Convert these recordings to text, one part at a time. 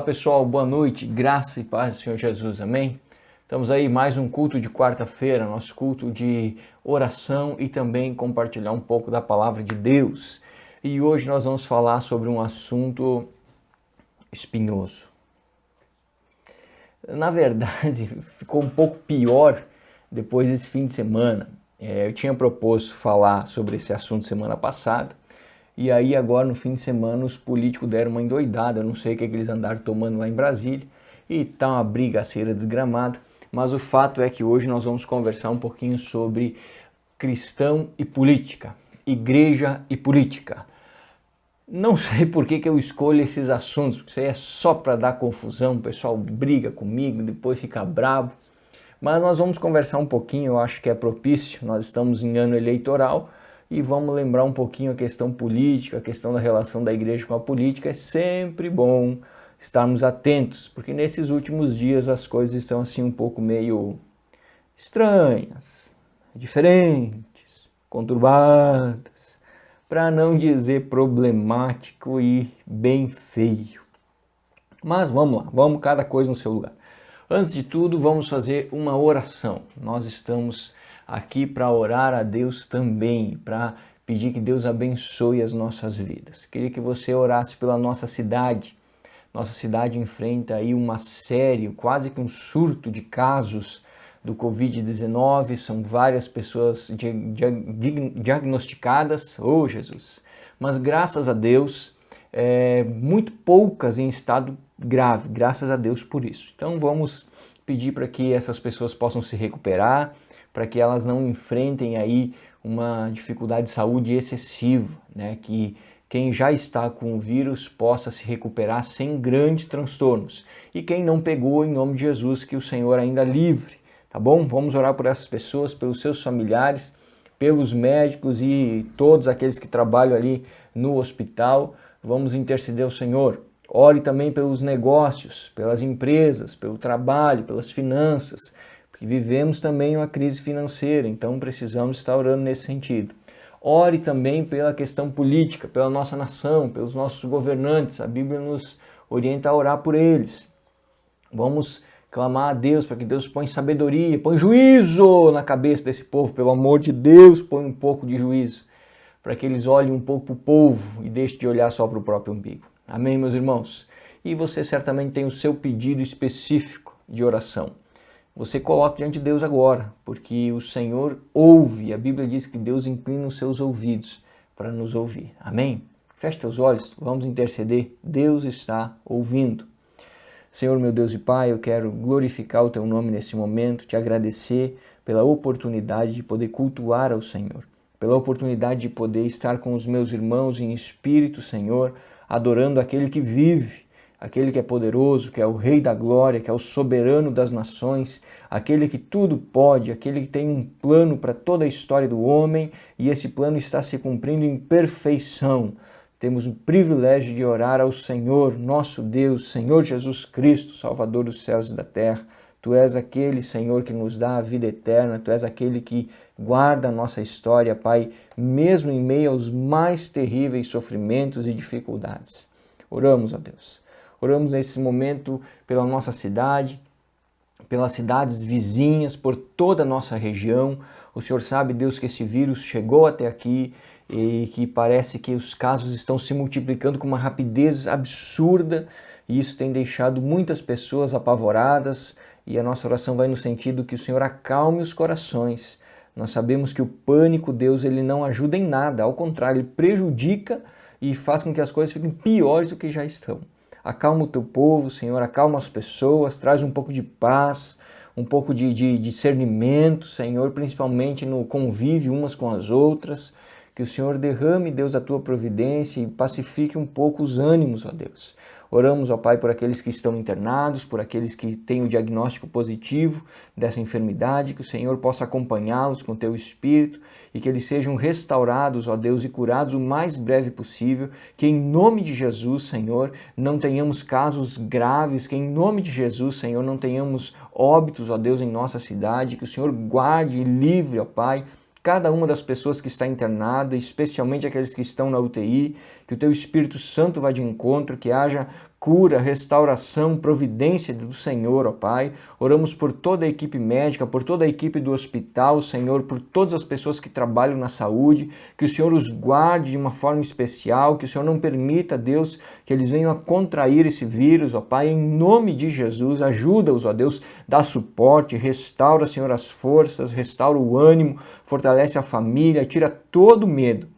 Olá pessoal, boa noite, graça e paz do Senhor Jesus, amém? Estamos aí mais um culto de quarta-feira, nosso culto de oração e também compartilhar um pouco da palavra de Deus. E hoje nós vamos falar sobre um assunto espinhoso. Na verdade, ficou um pouco pior depois desse fim de semana. Eu tinha proposto falar sobre esse assunto semana passada, e aí agora no fim de semana os políticos deram uma endoidada, eu não sei o que eles andaram tomando lá em Brasília, e tá uma brigaceira desgramada, mas o fato é que hoje nós vamos conversar um pouquinho sobre cristão e política, igreja e política. Não sei por que eu escolho esses assuntos, porque isso aí é só para dar confusão, o pessoal briga comigo, depois fica bravo. Mas nós vamos conversar um pouquinho, eu acho que é propício, nós estamos em ano eleitoral e vamos lembrar um pouquinho a questão política, a questão da relação da igreja com a política. É sempre bom estarmos atentos, porque nesses últimos dias as coisas estão assim um pouco meio estranhas, diferentes, conturbadas, para não dizer problemático e bem feio. Mas vamos lá, vamos cada coisa no seu lugar. Antes de tudo, vamos fazer uma oração. Nós estamos aqui para orar a Deus também, para pedir que Deus abençoe as nossas vidas. Queria que você orasse pela nossa cidade. Nossa cidade enfrenta aí uma série, quase que um surto de casos do Covid-19. São várias pessoas diagnosticadas. Oh, Jesus! Mas graças a Deus, muito poucas em estado grave, graças a Deus por isso. Então vamos pedir para que essas pessoas possam se recuperar, para que elas não enfrentem aí uma dificuldade de saúde excessiva, né? Que quem já está com o vírus possa se recuperar sem grandes transtornos. E quem não pegou, em nome de Jesus, que o Senhor ainda livre, tá bom? Vamos orar por essas pessoas, pelos seus familiares, pelos médicos e todos aqueles que trabalham ali no hospital. Vamos interceder ao Senhor. Ore também pelos negócios, pelas empresas, pelo trabalho, pelas finanças, porque vivemos também uma crise financeira, então precisamos estar orando nesse sentido. Ore também pela questão política, pela nossa nação, pelos nossos governantes, a Bíblia nos orienta a orar por eles. Vamos clamar a Deus para que Deus ponha sabedoria, põe juízo na cabeça desse povo, pelo amor de Deus, põe um pouco de juízo, para que eles olhem um pouco para o povo e deixem de olhar só para o próprio umbigo. Amém, meus irmãos? E você certamente tem o seu pedido específico de oração. Você coloca diante de Deus agora, porque o Senhor ouve. A Bíblia diz que Deus inclina os seus ouvidos para nos ouvir. Amém? Feche teus olhos, vamos interceder. Deus está ouvindo. Senhor, meu Deus e Pai, eu quero glorificar o Teu nome nesse momento, te agradecer pela oportunidade de poder cultuar ao Senhor, pela oportunidade de poder estar com os meus irmãos em espírito, Senhor, adorando aquele que vive, aquele que é poderoso, que é o Rei da Glória, que é o soberano das nações, aquele que tudo pode, aquele que tem um plano para toda a história do homem e esse plano está se cumprindo em perfeição. Temos o privilégio de orar ao Senhor, nosso Deus, Senhor Jesus Cristo, Salvador dos céus e da terra. Tu és aquele, Senhor, que nos dá a vida eterna, Tu és aquele que guarda a nossa história, Pai, mesmo em meio aos mais terríveis sofrimentos e dificuldades. Oramos a Deus. Oramos nesse momento pela nossa cidade, pelas cidades vizinhas, por toda a nossa região. O Senhor sabe, Deus, que esse vírus chegou até aqui e que parece que os casos estão se multiplicando com uma rapidez absurda e isso tem deixado muitas pessoas apavoradas e a nossa oração vai no sentido que o Senhor acalme os corações. Nós sabemos que o pânico, Deus, ele não ajuda em nada, ao contrário, ele prejudica e faz com que as coisas fiquem piores do que já estão. Acalma o teu povo, Senhor, acalma as pessoas, traz um pouco de paz, um pouco de discernimento, Senhor, principalmente no convívio umas com as outras. Que o Senhor derrame, Deus, a tua providência e pacifique um pouco os ânimos, ó Deus. Oramos, ó Pai, por aqueles que estão internados, por aqueles que têm o diagnóstico positivo dessa enfermidade, que o Senhor possa acompanhá-los com o teu Espírito e que eles sejam restaurados, ó Deus, e curados o mais breve possível, que em nome de Jesus, Senhor, não tenhamos casos graves, que em nome de Jesus, Senhor, não tenhamos óbitos, ó Deus, em nossa cidade, que o Senhor guarde e livre, ó Pai, cada uma das pessoas que está internada, especialmente aqueles que estão na UTI, que o Teu Espírito Santo vá de encontro, que haja cura, restauração, providência do Senhor, ó Pai. Oramos por toda a equipe médica, por toda a equipe do hospital, Senhor, por todas as pessoas que trabalham na saúde, que o Senhor os guarde de uma forma especial, que o Senhor não permita, Deus, que eles venham a contrair esse vírus, ó Pai, em nome de Jesus. Ajuda-os, ó Deus, dá suporte, restaura, Senhor, as forças, restaura o ânimo, fortalece a família, tira todo o medo.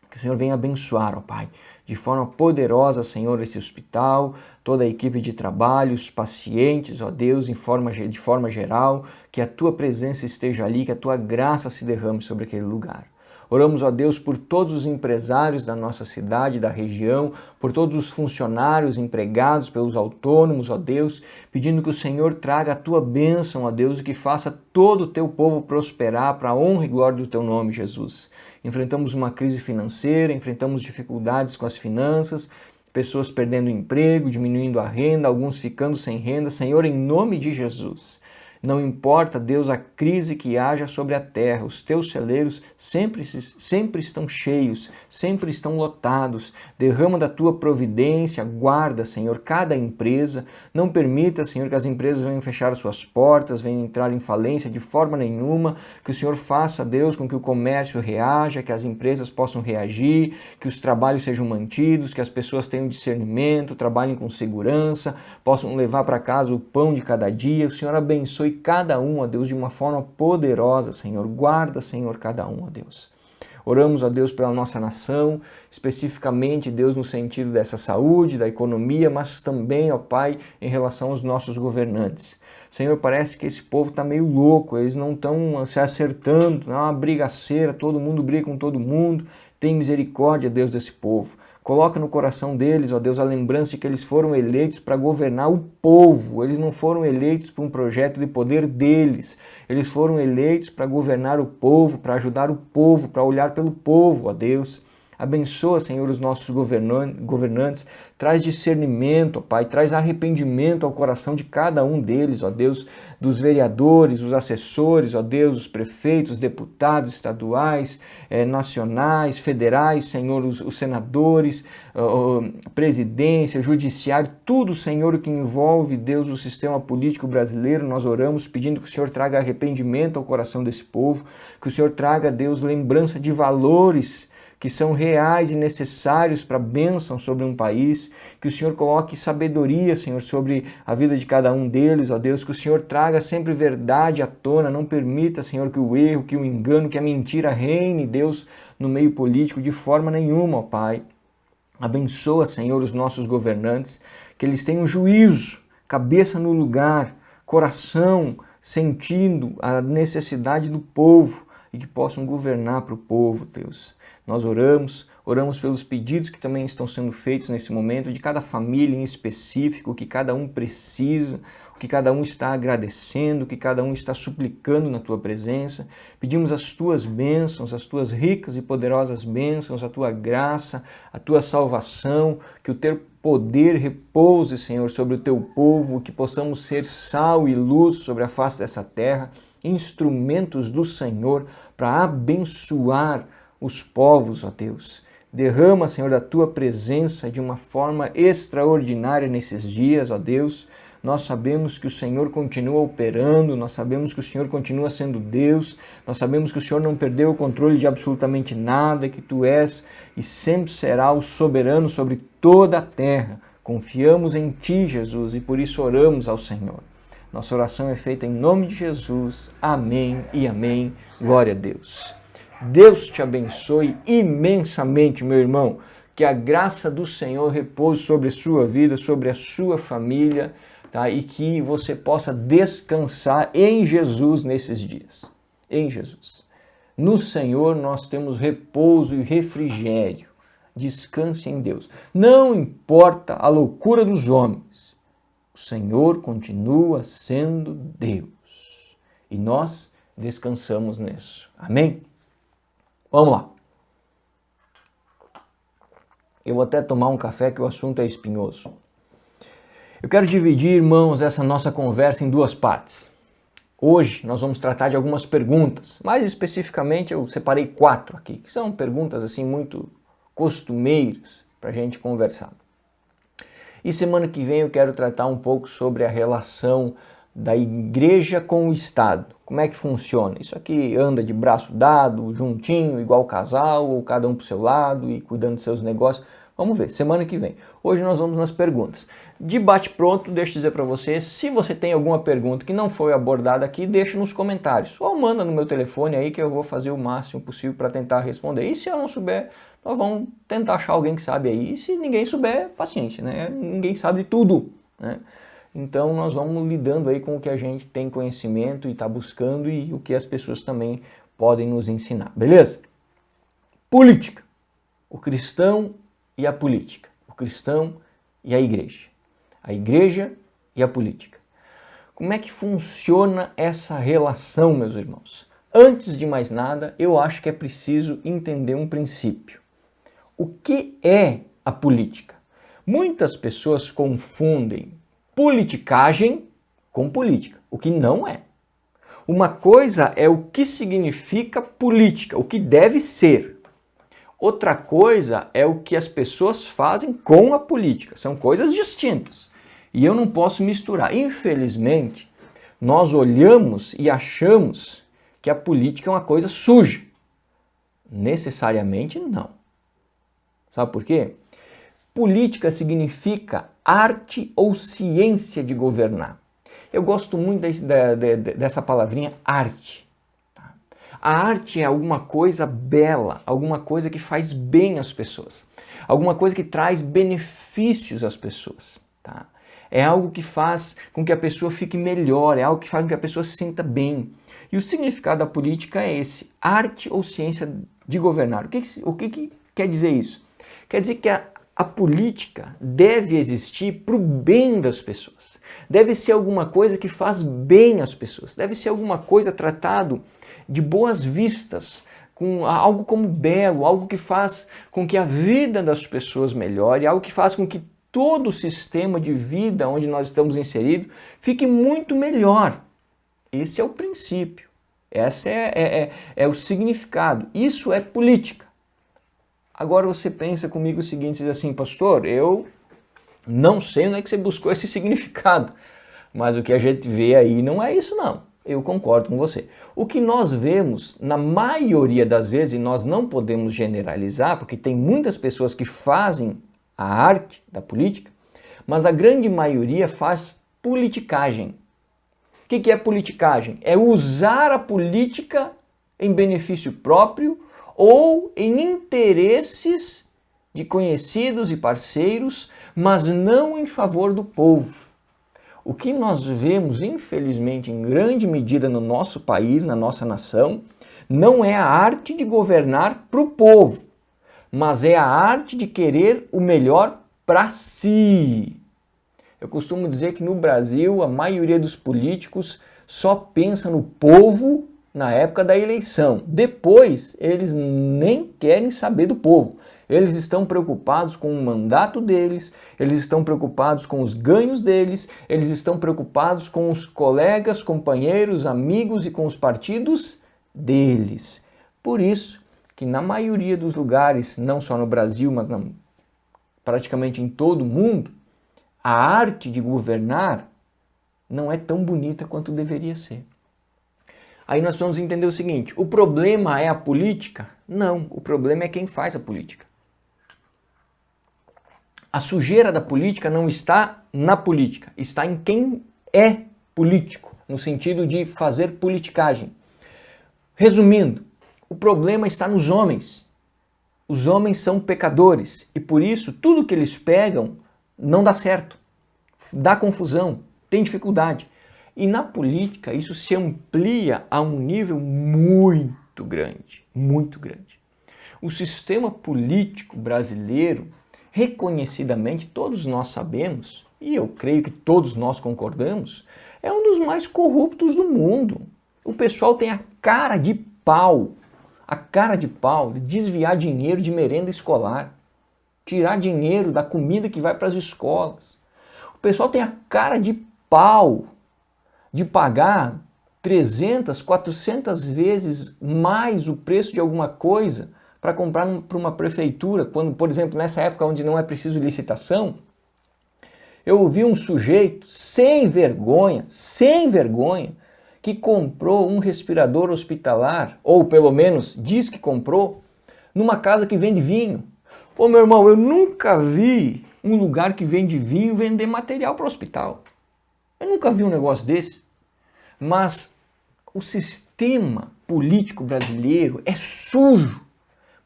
Que o Senhor venha abençoar, ó Pai, de forma poderosa, Senhor, esse hospital, toda a equipe de trabalho, os pacientes, ó Deus, de forma geral, que a Tua presença esteja ali, que a Tua graça se derrame sobre aquele lugar. Oramos, ó Deus, por todos os empresários da nossa cidade, da região, por todos os funcionários empregados, pelos autônomos, ó Deus, pedindo que o Senhor traga a Tua bênção, ó Deus, e que faça todo o Teu povo prosperar para a honra e glória do Teu nome, Jesus. Enfrentamos uma crise financeira, enfrentamos dificuldades com as finanças, pessoas perdendo emprego, diminuindo a renda, alguns ficando sem renda. Senhor, em nome de Jesus, não importa, Deus, a crise que haja sobre a terra, os Teus celeiros sempre estão cheios, sempre estão lotados. Derrama da Tua providência, guarda, Senhor, cada empresa. Não permita, Senhor, que as empresas venham fechar as suas portas, venham entrar em falência de forma nenhuma. Que o Senhor faça, Deus, com que o comércio reaja, que as empresas possam reagir, que os trabalhos sejam mantidos, que as pessoas tenham discernimento, trabalhem com segurança, possam levar para casa o pão de cada dia. O Senhor abençoe cada um, ó Deus, de uma forma poderosa, Senhor. Guarda, Senhor, cada um, ó Deus. Oramos, ó Deus, pela nossa nação, especificamente, Deus, no sentido dessa saúde, da economia, mas também, ó Pai, em relação aos nossos governantes. Senhor, parece que esse povo está meio louco, eles não estão se acertando, é uma brigaceira, todo mundo briga com todo mundo. Tem misericórdia, Deus, desse povo. Coloca no coração deles, ó Deus, a lembrança de que eles foram eleitos para governar o povo. Eles não foram eleitos para um projeto de poder deles. Eles foram eleitos para governar o povo, para ajudar o povo, para olhar pelo povo, ó Deus. Abençoa, Senhor, os nossos governantes, traz discernimento, ó Pai, traz arrependimento ao coração de cada um deles, ó Deus, dos vereadores, os assessores, ó Deus, os prefeitos, deputados estaduais, nacionais, federais, Senhor, os senadores, presidência, judiciário, tudo, Senhor, que envolve, Deus, o sistema político brasileiro. Nós oramos pedindo que o Senhor traga arrependimento ao coração desse povo, que o Senhor traga, Deus, lembrança de valores que são reais e necessários para a bênção sobre um país, que o Senhor coloque sabedoria, Senhor, sobre a vida de cada um deles, ó Deus, que o Senhor traga sempre verdade à tona, não permita, Senhor, que o erro, que o engano, que a mentira reine, Deus, no meio político de forma nenhuma, ó Pai. Abençoa, Senhor, os nossos governantes, que eles tenham juízo, cabeça no lugar, coração sentindo a necessidade do povo e que possam governar para o povo, Deus. Nós oramos pelos pedidos que também estão sendo feitos nesse momento, de cada família em específico, o que cada um precisa, o que cada um está agradecendo, o que cada um está suplicando na Tua presença. Pedimos as Tuas bênçãos, as Tuas ricas e poderosas bênçãos, a Tua graça, a Tua salvação, que o Teu poder repouse, Senhor, sobre o Teu povo, que possamos ser sal e luz sobre a face dessa terra, instrumentos do Senhor para abençoar os povos, ó Deus. Derrama, Senhor, da Tua presença de uma forma extraordinária nesses dias, ó Deus. Nós sabemos que o Senhor continua operando, nós sabemos que o Senhor continua sendo Deus, nós sabemos que o Senhor não perdeu o controle de absolutamente nada, que Tu és e sempre será o soberano sobre toda a terra. Confiamos em Ti, Jesus, e por isso oramos ao Senhor. Nossa oração é feita em nome de Jesus. Amém e amém. Glória a Deus. Deus te abençoe imensamente, meu irmão. Que a graça do Senhor repouse sobre a sua vida, sobre a sua família, tá? E que você possa descansar em Jesus nesses dias. Em Jesus. No Senhor nós temos repouso e refrigério. Descanse em Deus. Não importa a loucura dos homens, o Senhor continua sendo Deus. E nós descansamos nisso. Amém? Vamos lá. Eu vou até tomar um café que o assunto é espinhoso. Eu quero dividir, irmãos, essa nossa conversa em duas partes. Hoje nós vamos tratar de algumas perguntas. Mais especificamente eu separei 4 aqui, que são perguntas assim muito costumeiras para a gente conversar. E semana que vem eu quero tratar um pouco sobre a relação da igreja com o Estado. Como é que funciona? Isso aqui anda de braço dado, juntinho, igual casal, ou cada um pro seu lado e cuidando dos seus negócios? Vamos ver, semana que vem. Hoje nós vamos nas perguntas. De bate-pronto, deixa eu dizer para você, se você tem alguma pergunta que não foi abordada aqui, deixa nos comentários. Ou manda no meu telefone aí que eu vou fazer o máximo possível para tentar responder. E se eu não souber, nós vamos tentar achar alguém que sabe aí. E se ninguém souber, paciência, né? Ninguém sabe de tudo, né? Então nós vamos lidando aí com o que a gente tem conhecimento e está buscando e o que as pessoas também podem nos ensinar, beleza? Política. O cristão e a política. O cristão e a igreja e a política. Como é que funciona essa relação, meus irmãos? Antes de mais nada, eu acho que é preciso entender um princípio. O que é a política? Muitas pessoas confundem politicagem com política, o que não é. Uma coisa é o que significa política, o que deve ser. Outra coisa é o que as pessoas fazem com a política. São coisas distintas. E eu não posso misturar. Infelizmente, nós olhamos e achamos que a política é uma coisa suja. Necessariamente não. Sabe por quê? Política significa arte ou ciência de governar. Eu gosto muito dessa palavrinha arte. A arte é alguma coisa bela, alguma coisa que faz bem às pessoas, alguma coisa que traz benefícios às pessoas. Tá? É algo que faz com que a pessoa fique melhor, é algo que faz com que a pessoa se sinta bem. E o significado da política é esse, arte ou ciência de governar. O que quer dizer isso? Quer dizer que a política deve existir para o bem das pessoas. Deve ser alguma coisa que faz bem às pessoas. Deve ser alguma coisa tratado de boas vistas, com algo como belo, algo que faz com que a vida das pessoas melhore, algo que faz com que todo o sistema de vida onde nós estamos inseridos fique muito melhor. Esse é o princípio, esse é o significado, isso é política. Agora você pensa comigo o seguinte, diz assim, pastor, eu não sei onde é que você buscou esse significado, mas o que a gente vê aí não é isso não. Eu concordo com você. O que nós vemos, na maioria das vezes, e nós não podemos generalizar, porque tem muitas pessoas que fazem a arte da política, mas a grande maioria faz politicagem. O que é politicagem? É usar a política em benefício próprio ou em interesses de conhecidos e parceiros, mas não em favor do povo. O que nós vemos, infelizmente, em grande medida no nosso país, na nossa nação, não é a arte de governar para o povo, mas é a arte de querer o melhor para si. Eu costumo dizer que no Brasil a maioria dos políticos só pensa no povo na época da eleição. Depois, eles nem querem saber do povo. Eles estão preocupados com o mandato deles, eles estão preocupados com os ganhos deles, eles estão preocupados com os colegas, companheiros, amigos e com os partidos deles. Por isso que na maioria dos lugares, não só no Brasil, mas praticamente em todo o mundo, a arte de governar não é tão bonita quanto deveria ser. Aí nós vamos entender o seguinte, o problema é a política? Não, o problema é quem faz a política. A sujeira da política não está na política, está em quem é político, no sentido de fazer politicagem. Resumindo, o problema está nos homens. Os homens são pecadores e por isso tudo que eles pegam não dá certo, dá confusão, tem dificuldade. E na política isso se amplia a um nível muito grande, muito grande. O sistema político brasileiro, reconhecidamente, todos nós sabemos, e eu creio que todos nós concordamos, é um dos mais corruptos do mundo. O pessoal tem a cara de pau de desviar dinheiro de merenda escolar, tirar dinheiro da comida que vai para as escolas. O pessoal tem a cara de pau de pagar 300, 400 vezes mais o preço de alguma coisa para comprar para uma prefeitura, quando, por exemplo, nessa época onde não é preciso licitação, Eu ouvi um sujeito sem vergonha, que comprou um respirador hospitalar, ou pelo menos diz que comprou, numa casa que vende vinho. Ô meu irmão, eu nunca vi um lugar que vende vinho vender material para o hospital. Eu nunca vi um negócio desse. Mas o sistema político brasileiro é sujo,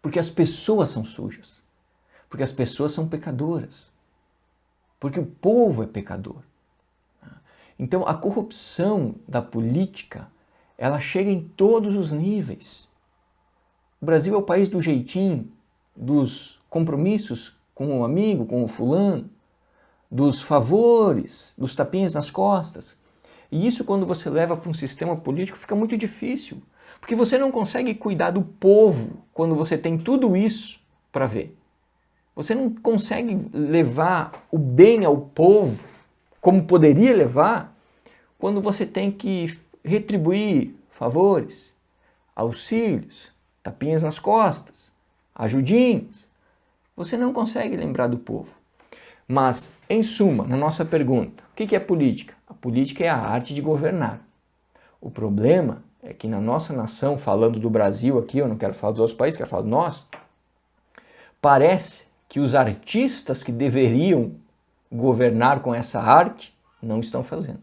porque as pessoas são sujas, porque as pessoas são pecadoras, porque o povo é pecador. Então a corrupção da política, ela chega em todos os níveis. O Brasil é o país do jeitinho, dos compromissos com o amigo, com o fulano, dos favores, dos tapinhas nas costas. E isso, quando você leva para um sistema político, fica muito difícil, porque você não consegue cuidar do povo quando você tem tudo isso para ver. Você não consegue levar o bem ao povo como poderia levar quando você tem que retribuir favores, auxílios, tapinhas nas costas, ajudinhas. Você não consegue lembrar do povo. Mas, em suma, na nossa pergunta, o que é política? A política é a arte de governar. O problema é que na nossa nação, falando do Brasil aqui, eu não quero falar dos outros países, quero falar de nós, parece que os artistas que deveriam governar com essa arte não estão fazendo.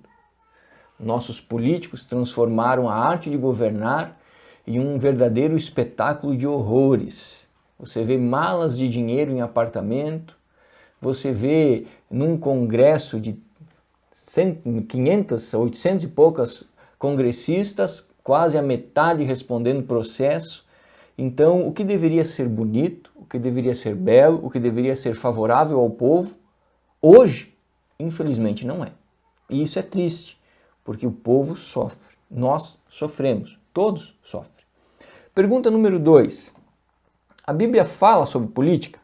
Nossos políticos transformaram a arte de governar em um verdadeiro espetáculo de horrores. Você vê malas de dinheiro em apartamento, você vê num congresso de 500, 800 e poucas congressistas, quase a metade respondendo processo. Então, o que deveria ser bonito, o que deveria ser belo, o que deveria ser favorável ao povo, hoje, infelizmente, não é. E isso é triste, porque o povo sofre. Nós sofremos, todos sofrem. Pergunta número 2. A Bíblia fala sobre política?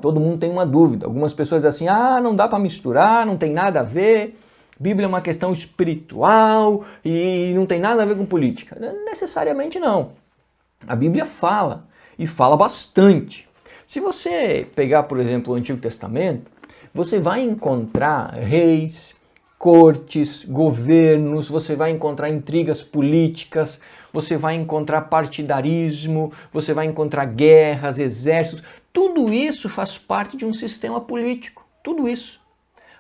Todo mundo tem uma dúvida. Algumas pessoas dizem assim, não dá para misturar, não tem nada a ver. Bíblia é uma questão espiritual e não tem nada a ver com política. Necessariamente não. A Bíblia fala, e fala bastante. Se você pegar, por exemplo, o Antigo Testamento, você vai encontrar reis, cortes, governos, você vai encontrar intrigas políticas, você vai encontrar partidarismo, você vai encontrar guerras, exércitos. Tudo isso faz parte de um sistema político, tudo isso.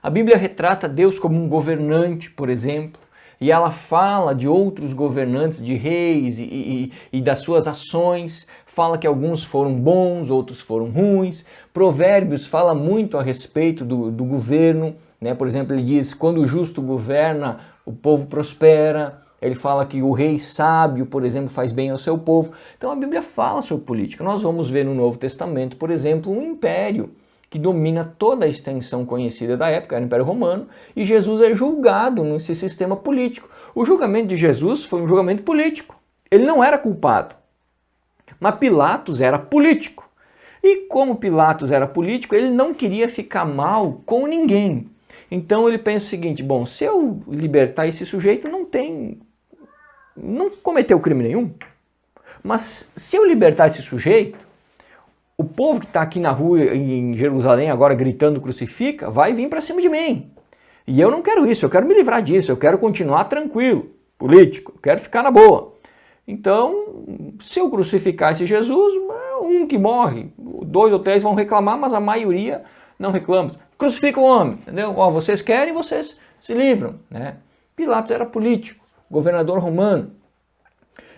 A Bíblia retrata Deus como um governante, por exemplo, e ela fala de outros governantes, de reis e das suas ações, fala que alguns foram bons, outros foram ruins. Provérbios fala muito a respeito do governo, né? Por exemplo, ele diz, quando o justo governa, o povo prospera. Ele fala que o rei sábio, por exemplo, faz bem ao seu povo. Então a Bíblia fala sobre política. Nós vamos ver no Novo Testamento, por exemplo, um império que domina toda a extensão conhecida da época, era o Império Romano, e Jesus é julgado nesse sistema político. O julgamento de Jesus foi um julgamento político. Ele não era culpado. Mas Pilatos era político. E como Pilatos era político, ele não queria ficar mal com ninguém. Então ele pensa o seguinte, bom, se eu libertar esse sujeito, não cometeu crime nenhum. Mas se eu libertar esse sujeito, o povo que está aqui na rua em Jerusalém agora gritando crucifica, vai vir para cima de mim. E eu não quero isso, eu quero me livrar disso, eu quero continuar tranquilo, político, eu quero ficar na boa. Então, se eu crucificar esse Jesus, um que morre, 2 ou 3 vão reclamar, mas a maioria não reclama. Crucifica o homem, entendeu? Vocês querem, vocês se livram, né? Pilatos era político, governador romano.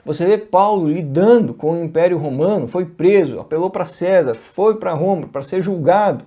Você vê Paulo lidando com o Império Romano, foi preso, apelou para César, foi para Roma para ser julgado.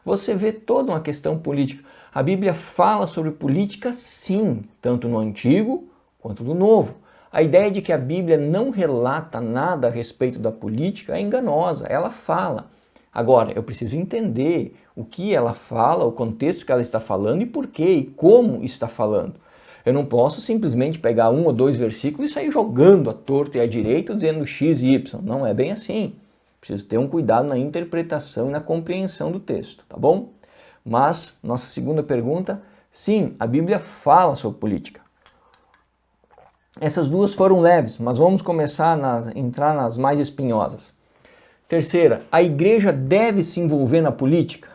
Você vê toda uma questão política. A Bíblia fala sobre política, sim, tanto no Antigo quanto no Novo. A ideia de que a Bíblia não relata nada a respeito da política é enganosa, ela fala. Agora, eu preciso entender o que ela fala, o contexto que ela está falando e por quê e como está falando. Eu não posso simplesmente pegar 1 ou 2 versículos e sair jogando à torto e à direita dizendo X e Y. Não é bem assim. Preciso ter um cuidado na interpretação e na compreensão do texto, tá bom? Mas, nossa segunda pergunta, sim, a Bíblia fala sobre política. Essas duas foram leves, mas vamos começar a entrar nas mais espinhosas. Terceira, a igreja deve se envolver na política?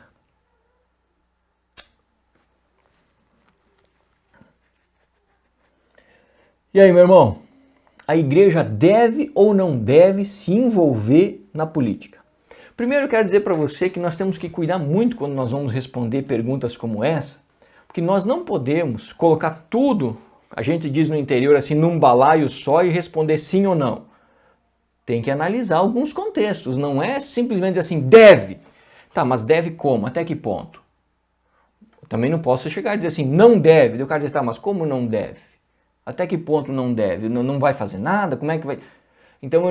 E aí, meu irmão? A igreja deve ou não deve se envolver na política? Primeiro, eu quero dizer para você que nós temos que cuidar muito quando nós vamos responder perguntas como essa, porque nós não podemos colocar tudo, a gente diz no interior assim, num balaio só e responder sim ou não. Tem que analisar alguns contextos, não é simplesmente dizer assim, deve. Tá, mas deve como? Até que ponto? Eu também não posso chegar e dizer assim, não deve. Daí o cara diz, tá, mas como não deve? Até que ponto não deve? Não vai fazer nada? Como é que vai... Então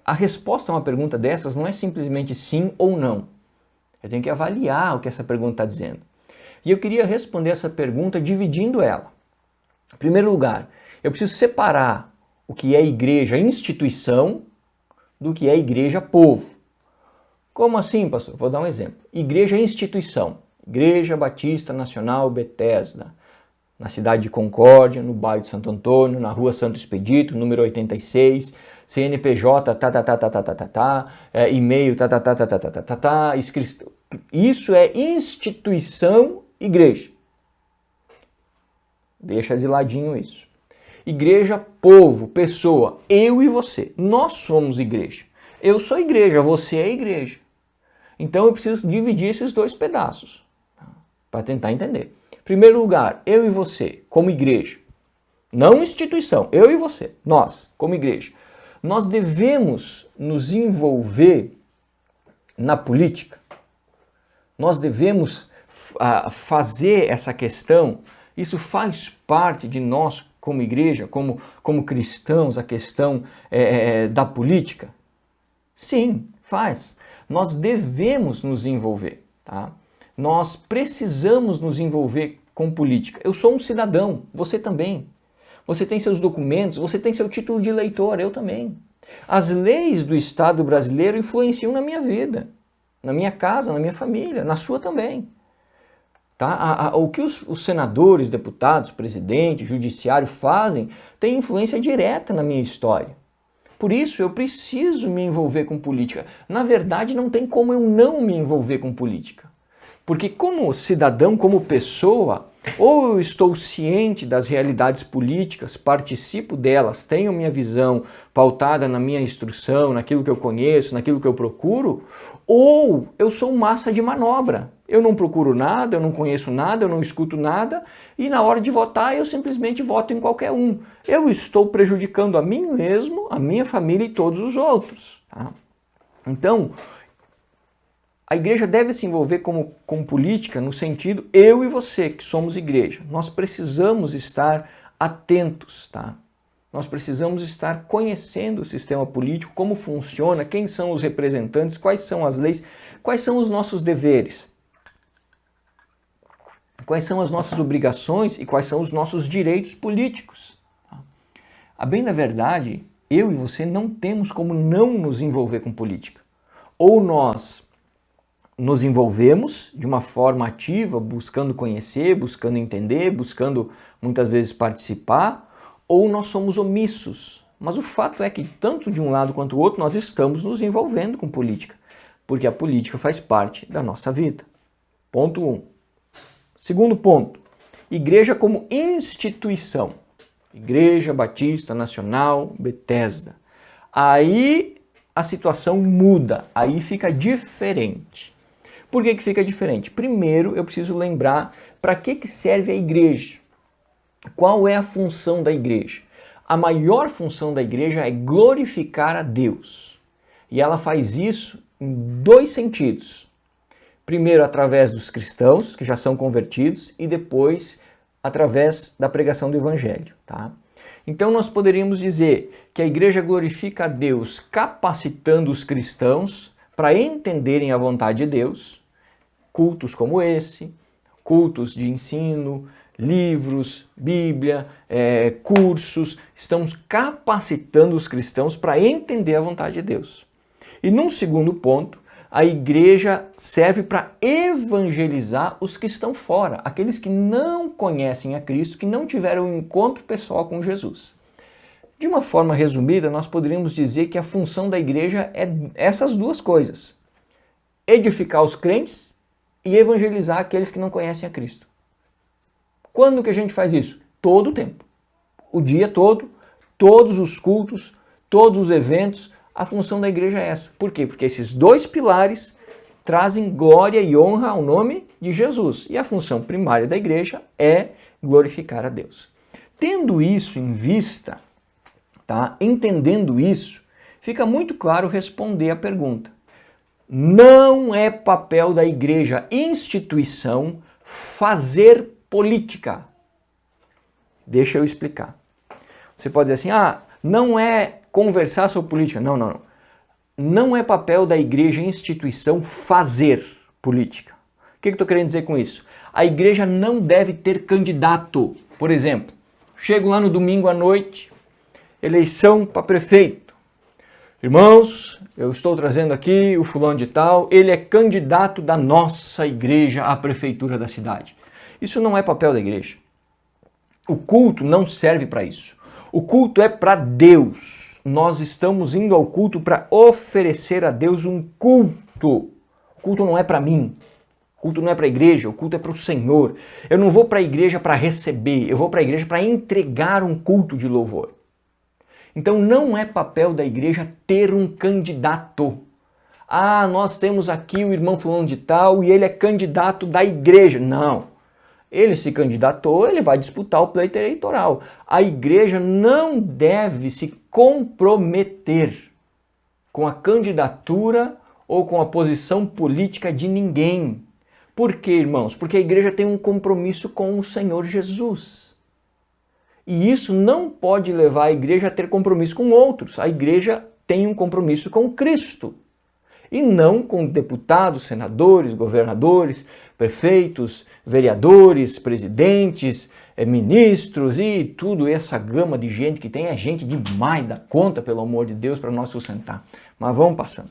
a resposta a uma pergunta dessas não é simplesmente sim ou não. Eu tenho que avaliar o que essa pergunta está dizendo. E eu queria responder essa pergunta dividindo ela. Em primeiro lugar, eu preciso separar o que é igreja instituição do que é igreja povo. Como assim, pastor? Vou dar um exemplo. Igreja instituição. Igreja Batista Nacional Bethesda. Na cidade de Concórdia, no bairro de Santo Antônio, na rua Santo Expedito, número 86, CNPJ, e-mail, Isso é instituição igreja. Deixa de ladinho isso. Igreja, povo, pessoa, eu e você. Nós somos igreja. Eu sou igreja, você é igreja. Então eu preciso dividir esses dois pedaços para tentar entender. Em primeiro lugar, eu e você, como igreja, não instituição, eu e você, nós, como igreja, nós devemos nos envolver na política, nós devemos fazer essa questão, isso faz parte de nós como igreja, como cristãos, a questão da política? Sim, faz. Nós devemos nos envolver, tá? Nós precisamos nos envolver com política. Eu sou um cidadão, você também. Você tem seus documentos, você tem seu título de eleitor, eu também. As leis do Estado brasileiro influenciam na minha vida, na minha casa, na minha família, na sua também. Tá? O que os senadores, deputados, presidente, judiciário fazem tem influência direta na minha história. Por isso eu preciso me envolver com política. Na verdade, não tem como eu não me envolver com política. Porque como cidadão, como pessoa, ou eu estou ciente das realidades políticas, participo delas, tenho minha visão pautada na minha instrução, naquilo que eu conheço, naquilo que eu procuro, ou eu sou massa de manobra. Eu não procuro nada, eu não conheço nada, eu não escuto nada, e na hora de votar eu simplesmente voto em qualquer um. Eu estou prejudicando a mim mesmo, a minha família e todos os outros. Tá? Então, a igreja deve se envolver com política no sentido eu e você, que somos igreja. Nós precisamos estar atentos, tá? Nós precisamos estar conhecendo o sistema político, como funciona, quem são os representantes, quais são as leis, quais são os nossos deveres, quais são as nossas obrigações e quais são os nossos direitos políticos. A bem da verdade, eu e você não temos como não nos envolver com política. Ou nós nos envolvemos de uma forma ativa, buscando conhecer, buscando entender, buscando muitas vezes participar, ou nós somos omissos. Mas o fato é que tanto de um lado quanto do outro nós estamos nos envolvendo com política, porque a política faz parte da nossa vida. Ponto 1. Segundo ponto, igreja como instituição. Igreja Batista Nacional Bethesda. Aí a situação muda, aí fica diferente. Por que fica diferente? Primeiro, eu preciso lembrar para que serve a igreja. Qual é a função da igreja? A maior função da igreja é glorificar a Deus. E ela faz isso em dois sentidos. Primeiro, através dos cristãos, que já são convertidos, e depois, através da pregação do evangelho. Tá? Então, nós poderíamos dizer que a igreja glorifica a Deus capacitando os cristãos para entenderem a vontade de Deus, cultos como esse, cultos de ensino, livros, Bíblia, cursos, estamos capacitando os cristãos para entender a vontade de Deus. E num segundo ponto, a igreja serve para evangelizar os que estão fora, aqueles que não conhecem a Cristo, que não tiveram um encontro pessoal com Jesus. De uma forma resumida, nós poderíamos dizer que a função da igreja é essas duas coisas: edificar os crentes e evangelizar aqueles que não conhecem a Cristo. Quando que a gente faz isso? Todo o tempo. o dia todo, todos os cultos, todos os eventos. A função da igreja é essa. Por quê? Porque esses dois pilares trazem glória e honra ao nome de Jesus. E a função primária da igreja é glorificar a Deus. Tendo isso em vista, tá? Entendendo isso, fica muito claro responder a pergunta. Não é papel da igreja, instituição, fazer política. Deixa eu explicar. Você pode dizer assim, não é conversar sobre política. Não, não, não. Não é papel da igreja, instituição, fazer política. O que eu estou querendo dizer com isso? A igreja não deve ter candidato. Por exemplo, chego lá no domingo à noite, eleição para prefeito. Irmãos, eu estou trazendo aqui o fulano de tal, ele é candidato da nossa igreja à prefeitura da cidade. Isso não é papel da igreja. O culto não serve para isso. O culto é para Deus. Nós estamos indo ao culto para oferecer a Deus um culto. O culto não é para mim. O culto não é para a igreja, o culto é para o Senhor. Eu não vou para a igreja para receber, eu vou para a igreja para entregar um culto de louvor. Então não é papel da igreja ter um candidato. Nós temos aqui o irmão fulano de tal e ele é candidato da igreja. Não. Ele se candidatou, ele vai disputar o pleito eleitoral. A igreja não deve se comprometer com a candidatura ou com a posição política de ninguém. Por quê, irmãos? Porque a igreja tem um compromisso com o Senhor Jesus. E isso não pode levar a igreja a ter compromisso com outros. A igreja tem um compromisso com Cristo. E não com deputados, senadores, governadores, prefeitos, vereadores, presidentes, ministros e tudo essa gama de gente que tem. É gente demais da conta, pelo amor de Deus, para nós sustentar. Mas vamos passando.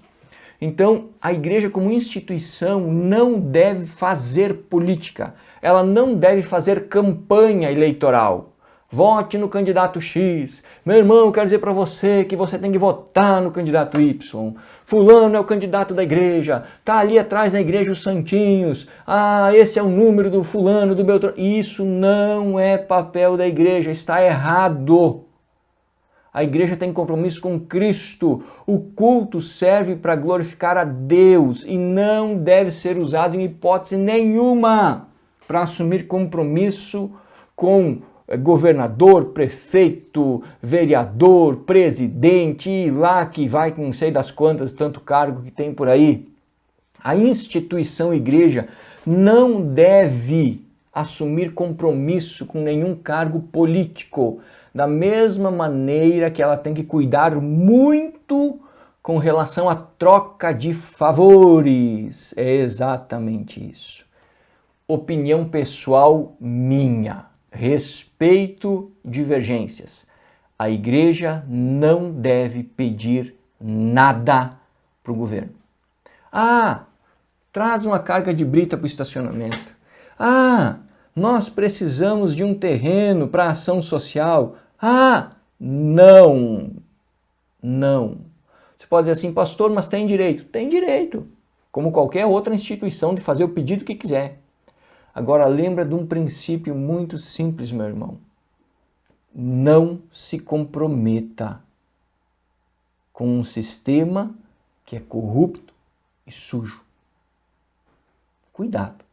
Então, a igreja como instituição não deve fazer política. Ela não deve fazer campanha eleitoral. Vote no candidato X. Meu irmão, eu quero dizer para você que você tem que votar no candidato Y. Fulano é o candidato da igreja. Tá ali atrás na igreja os santinhos. Esse é o número do fulano, do Beltrano. Isso não é papel da igreja. Está errado. A igreja tem compromisso com Cristo. O culto serve para glorificar a Deus e não deve ser usado em hipótese nenhuma para assumir compromisso com governador, prefeito, vereador, presidente, e lá que vai com não sei das quantas, tanto cargo que tem por aí. A instituição igreja não deve assumir compromisso com nenhum cargo político, da mesma maneira que ela tem que cuidar muito com relação à troca de favores. É exatamente isso. Opinião pessoal minha. Respeito divergências. A igreja não deve pedir nada para o governo. Traz uma carga de brita para o estacionamento. Nós precisamos de um terreno para ação social. Não. Você pode dizer assim, pastor, mas tem direito. Tem direito, como qualquer outra instituição, de fazer o pedido que quiser. Agora lembra de um princípio muito simples, meu irmão. Não se comprometa com um sistema que é corrupto e sujo. Cuidado.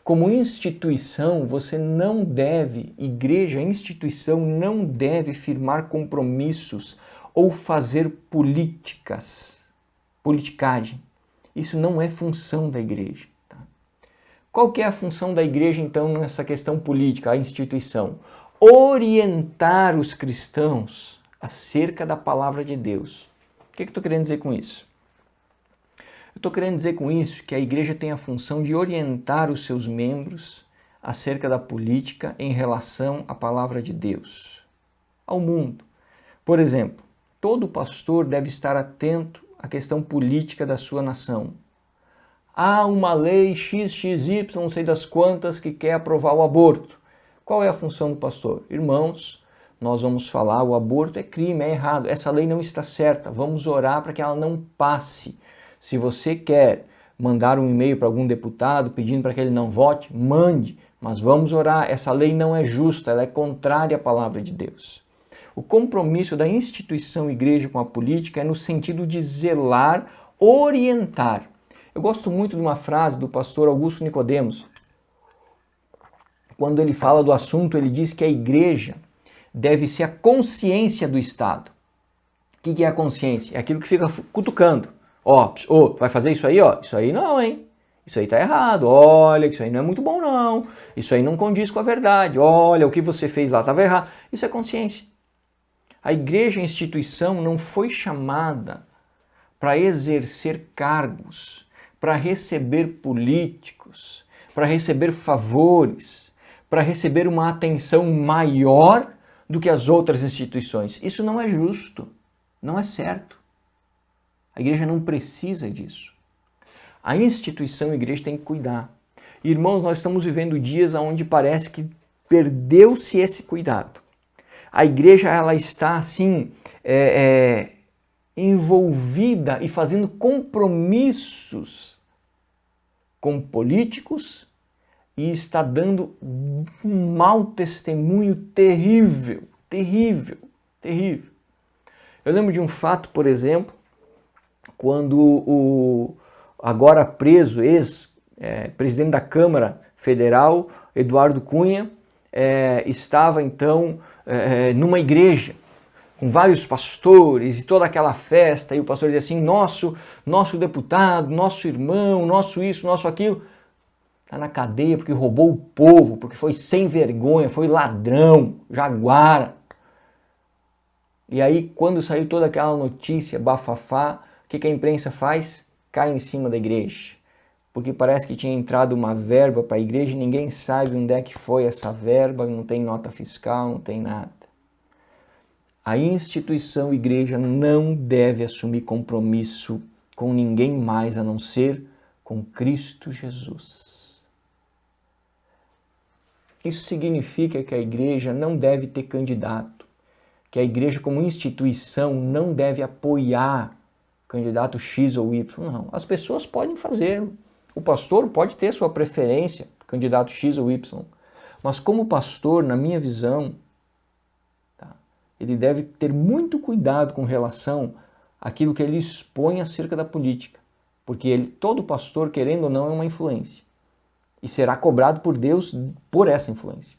Como instituição, você não deve, igreja, instituição, não deve firmar compromissos ou fazer politicagem. Isso não é função da igreja. Qual que é a função da igreja, então, nessa questão política, a instituição? Orientar os cristãos acerca da palavra de Deus. O que eu estou querendo dizer com isso? Eu estou querendo dizer com isso que a igreja tem a função de orientar os seus membros acerca da política em relação à palavra de Deus, ao mundo. Por exemplo, todo pastor deve estar atento à questão política da sua nação. Há uma lei XXY, não sei das quantas, que quer aprovar o aborto. Qual é a função do pastor? Irmãos, nós vamos falar, o aborto é crime, é errado. Essa lei não está certa, vamos orar para que ela não passe. Se você quer mandar um e-mail para algum deputado pedindo para que ele não vote, mande. Mas vamos orar, essa lei não é justa, ela é contrária à palavra de Deus. O compromisso da instituição igreja com a política é no sentido de zelar, orientar. Eu gosto muito de uma frase do pastor Augusto Nicodemos. Quando ele fala do assunto, ele diz que a igreja deve ser a consciência do Estado. O que é a consciência? É aquilo que fica cutucando. Vai fazer isso aí? Isso aí não, hein? Isso aí tá errado. Olha, isso aí não é muito bom não. Isso aí não condiz com a verdade. Olha, o que você fez lá estava errado. Isso é consciência. A igreja, a instituição, não foi chamada para exercer cargos, para receber políticos, para receber favores, para receber uma atenção maior do que as outras instituições. Isso não é justo, não é certo. A igreja não precisa disso. A instituição, a igreja tem que cuidar. Irmãos, nós estamos vivendo dias onde parece que perdeu-se esse cuidado. A igreja ela está assim envolvida e fazendo compromissos com políticos e está dando um mau testemunho terrível, terrível, terrível. Eu lembro de um fato, por exemplo, quando o agora preso ex-presidente da Câmara Federal, Eduardo Cunha, estava então numa igreja com vários pastores e toda aquela festa, e o pastor dizia assim, nosso deputado, nosso irmão, nosso isso, nosso aquilo, está na cadeia porque roubou o povo, porque foi sem vergonha, foi ladrão, jaguara. E aí, quando saiu toda aquela notícia, bafafá, o que a imprensa faz? Cai em cima da igreja. Porque parece que tinha entrado uma verba para a igreja e ninguém sabe onde é que foi essa verba, não tem nota fiscal, não tem nada. A instituição igreja não deve assumir compromisso com ninguém mais a não ser com Cristo Jesus. Isso significa que a igreja não deve ter candidato, que a igreja como instituição não deve apoiar candidato X ou Y. Não, as pessoas podem fazê-lo. O pastor pode ter sua preferência, candidato X ou Y. Mas como pastor, na minha visão, ele deve ter muito cuidado com relação àquilo que ele expõe acerca da política. Porque todo pastor, querendo ou não, é uma influência. E será cobrado por Deus por essa influência.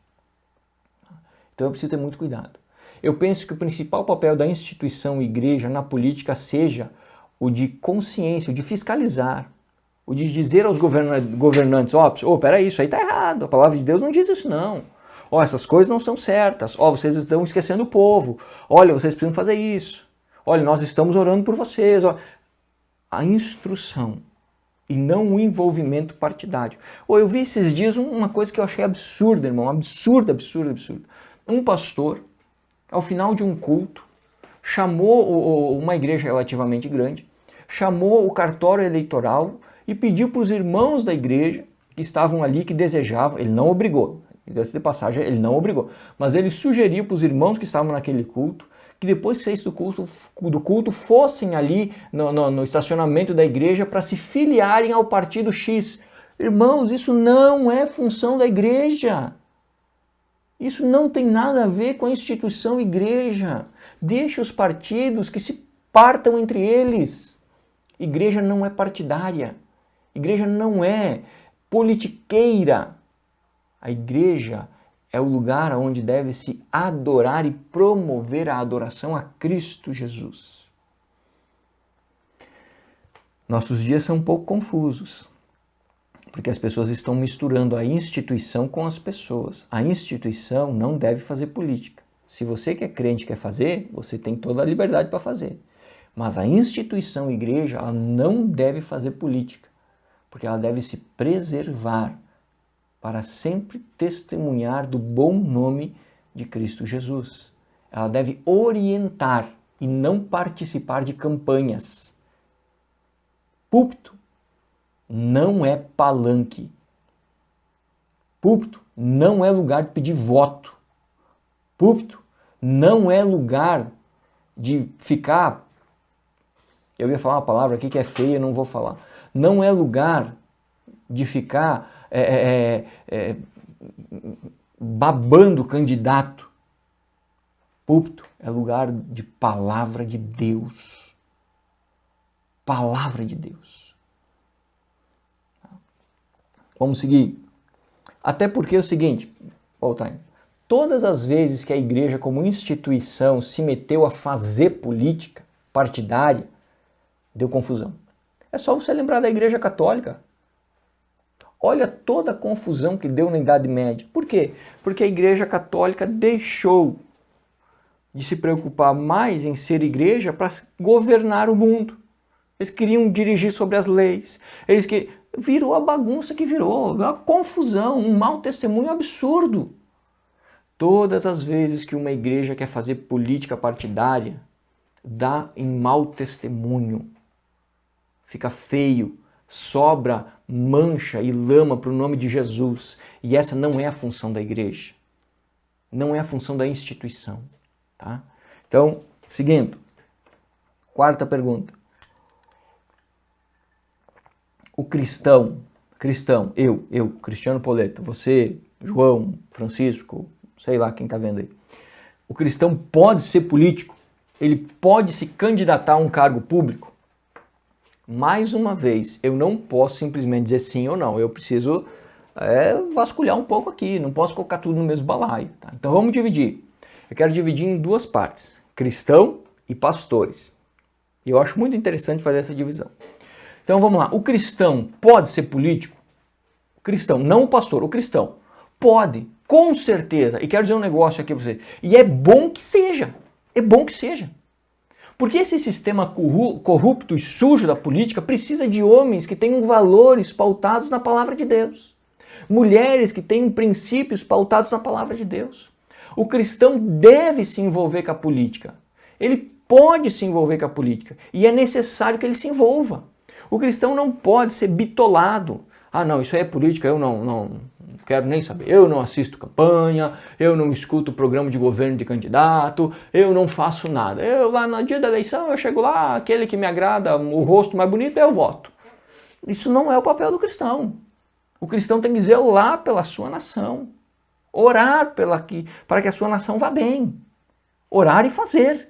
Então eu preciso ter muito cuidado. Eu penso que o principal papel da instituição igreja na política seja o de consciência, o de fiscalizar, o de dizer aos governantes, peraí, isso aí está errado, a palavra de Deus não diz isso não. Essas coisas não são certas. Vocês estão esquecendo o povo. Olha, vocês precisam fazer isso. Olha, nós estamos orando por vocês. A instrução e não o envolvimento partidário. Eu vi esses dias uma coisa que eu achei absurda, irmão. Absurda. Um pastor, ao final de um culto, chamou uma igreja relativamente grande, chamou o cartório eleitoral e pediu para os irmãos da igreja que estavam ali, que desejavam, ele não obrigou, de passagem, ele não obrigou, mas ele sugeriu para os irmãos que estavam naquele culto que depois que saísse do culto fossem ali no estacionamento da igreja para se filiarem ao partido X. Irmãos, isso não é função da igreja. Isso não tem nada a ver com a instituição igreja. Deixe os partidos que se partam entre eles. Igreja não é partidária. Igreja não é politiqueira. A igreja é o lugar onde deve se adorar e promover a adoração a Cristo Jesus. Nossos dias são um pouco confusos, porque as pessoas estão misturando a instituição com as pessoas. A instituição não deve fazer política. Se você que é crente quer fazer, você tem toda a liberdade para fazer. Mas a instituição igreja, ela não deve fazer política, porque ela deve se preservar para sempre testemunhar do bom nome de Cristo Jesus. Ela deve orientar e não participar de campanhas. Púlpito não é palanque. Púlpito não é lugar de pedir voto. Púlpito não é lugar de ficar... Eu ia falar uma palavra aqui que é feia, não vou falar. Não é lugar de ficar babando candidato. Púlpito é lugar de palavra de Deus. Palavra de Deus. Vamos seguir. Até porque é o seguinte, voltar. Todas as vezes que a igreja como instituição se meteu a fazer política partidária, deu confusão. É só você lembrar da Igreja Católica. Olha toda a confusão que deu na Idade Média. Por quê? Porque a Igreja Católica deixou de se preocupar mais em ser igreja para governar o mundo. Eles queriam dirigir sobre as leis. Virou a bagunça que virou, uma confusão, um mau testemunho absurdo. Todas as vezes que uma igreja quer fazer política partidária, dá em mau testemunho. Fica feio, sobra mancha e lama para o nome de Jesus. E essa não é a função da igreja. Não é a função da instituição. Tá? Então, seguindo. Quarta pergunta. O cristão, eu, Cristiano Poleto, você, João, Francisco, sei lá quem está vendo aí. O cristão pode ser político? Ele pode se candidatar a um cargo público? Mais uma vez, eu não posso simplesmente dizer sim ou não. Eu preciso vasculhar um pouco aqui, não posso colocar tudo no mesmo balaio. Tá? Então vamos dividir. Eu quero dividir em duas partes, cristão e pastores. E eu acho muito interessante fazer essa divisão. Então vamos lá, o cristão pode ser político? O cristão, não o pastor, o cristão. Pode, com certeza. E quero dizer um negócio aqui para você. E é bom que seja. É bom que seja. Porque esse sistema corrupto e sujo da política precisa de homens que tenham valores pautados na palavra de Deus. Mulheres que tenham princípios pautados na palavra de Deus. O cristão deve se envolver com a política. Ele pode se envolver com a política. E é necessário que ele se envolva. O cristão não pode ser bitolado. Ah, não, isso aí é política, eu não quero nem saber. Eu não assisto campanha, eu não escuto programa de governo de candidato, eu não faço nada. Eu lá no dia da eleição, eu chego lá, aquele que me agrada, o rosto mais bonito, eu voto. Isso não é o papel do cristão. O cristão tem que zelar pela sua nação. Orar para que a sua nação vá bem. Orar e fazer.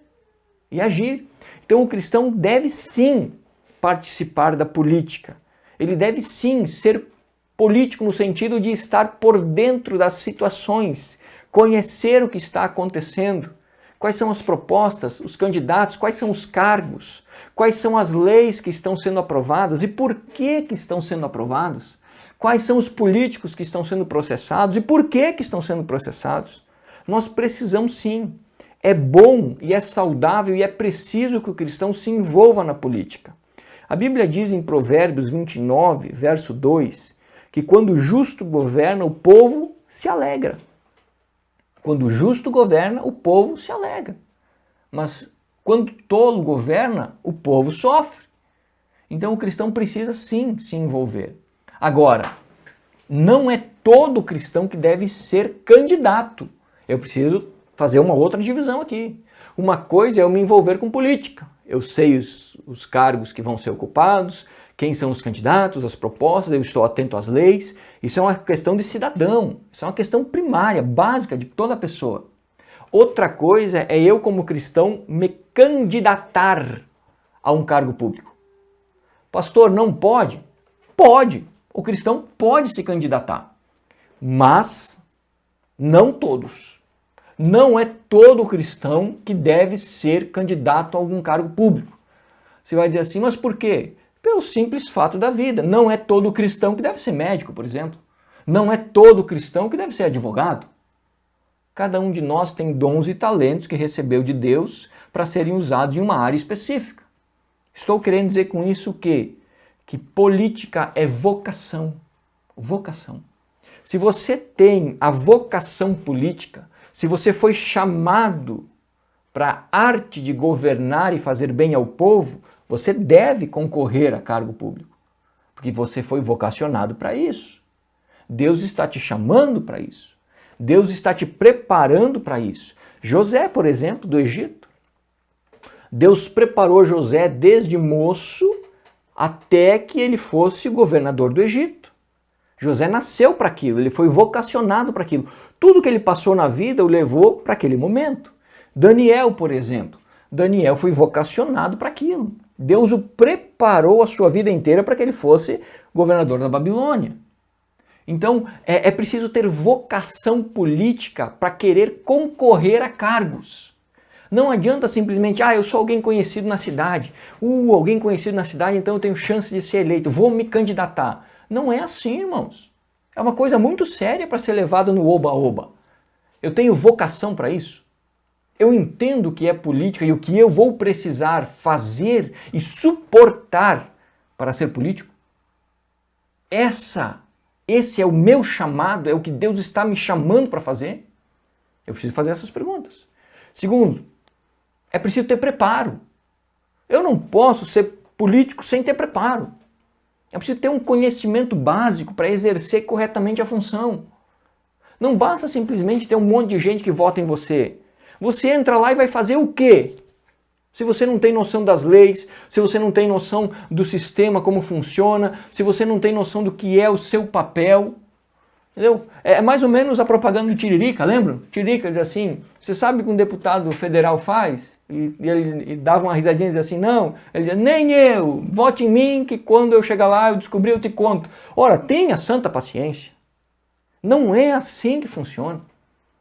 E agir. Então o cristão deve sim participar da política. Ele deve sim ser político no sentido de estar por dentro das situações, conhecer o que está acontecendo, quais são as propostas, os candidatos, quais são os cargos, quais são as leis que estão sendo aprovadas e por que estão sendo aprovadas, quais são os políticos que estão sendo processados e por que estão sendo processados. Nós precisamos sim. É bom e é saudável e é preciso que o cristão se envolva na política. A Bíblia diz em Provérbios 29, verso 2, que quando o justo governa, o povo se alegra. Quando o justo governa, o povo se alegra. Mas quando o tolo governa, o povo sofre. Então o cristão precisa sim se envolver. Agora, não é todo cristão que deve ser candidato. Eu preciso fazer uma outra divisão aqui. Uma coisa é eu me envolver com política. Eu sei os cargos que vão ser ocupados, quem são os candidatos, as propostas, eu estou atento às leis. Isso é uma questão de cidadão, isso é uma questão primária, básica de toda pessoa. Outra coisa é eu, como cristão, me candidatar a um cargo público. Pastor, não pode? Pode. O cristão pode se candidatar, mas não todos. Não é todo cristão que deve ser candidato a algum cargo público. Você vai dizer assim, mas por quê? Pelo simples fato da vida. Não é todo cristão que deve ser médico, por exemplo. Não é todo cristão que deve ser advogado. Cada um de nós tem dons e talentos que recebeu de Deus para serem usados em uma área específica. Estou querendo dizer com isso o quê? Que política é vocação. Vocação. Se você tem a vocação política, se você foi chamado para a arte de governar e fazer bem ao povo, você deve concorrer a cargo público, porque você foi vocacionado para isso. Deus está te chamando para isso. Deus está te preparando para isso. José, por exemplo, do Egito. Deus preparou José desde moço até que ele fosse governador do Egito. José nasceu para aquilo, ele foi vocacionado para aquilo. Tudo que ele passou na vida o levou para aquele momento. Daniel, por exemplo, Daniel foi vocacionado para aquilo. Deus o preparou a sua vida inteira para que ele fosse governador da Babilônia. Então, é preciso ter vocação política para querer concorrer a cargos. Não adianta simplesmente, eu sou alguém conhecido na cidade. Alguém conhecido na cidade, então eu tenho chance de ser eleito, vou me candidatar. Não é assim, irmãos. É uma coisa muito séria para ser levada no oba-oba. Eu tenho vocação para isso. Eu entendo o que é política e o que eu vou precisar fazer e suportar para ser político. Esse é o meu chamado, é o que Deus está me chamando para fazer? Eu preciso fazer essas perguntas. Segundo, é preciso ter preparo. Eu não posso ser político sem ter preparo. É preciso ter um conhecimento básico para exercer corretamente a função. Não basta simplesmente ter um monte de gente que vota em você. Você entra lá e vai fazer o quê? Se você não tem noção das leis, se você não tem noção do sistema, como funciona, se você não tem noção do que é o seu papel, entendeu? É mais ou menos a propaganda do Tiririca, lembra? Tiririca diz assim, você sabe o que um deputado federal faz? E ele dava uma risadinha e dizia assim, não, ele dizia, nem eu, vote em mim que quando eu chegar lá eu descobrir eu te conto. Ora, tenha santa paciência. Não é assim que funciona.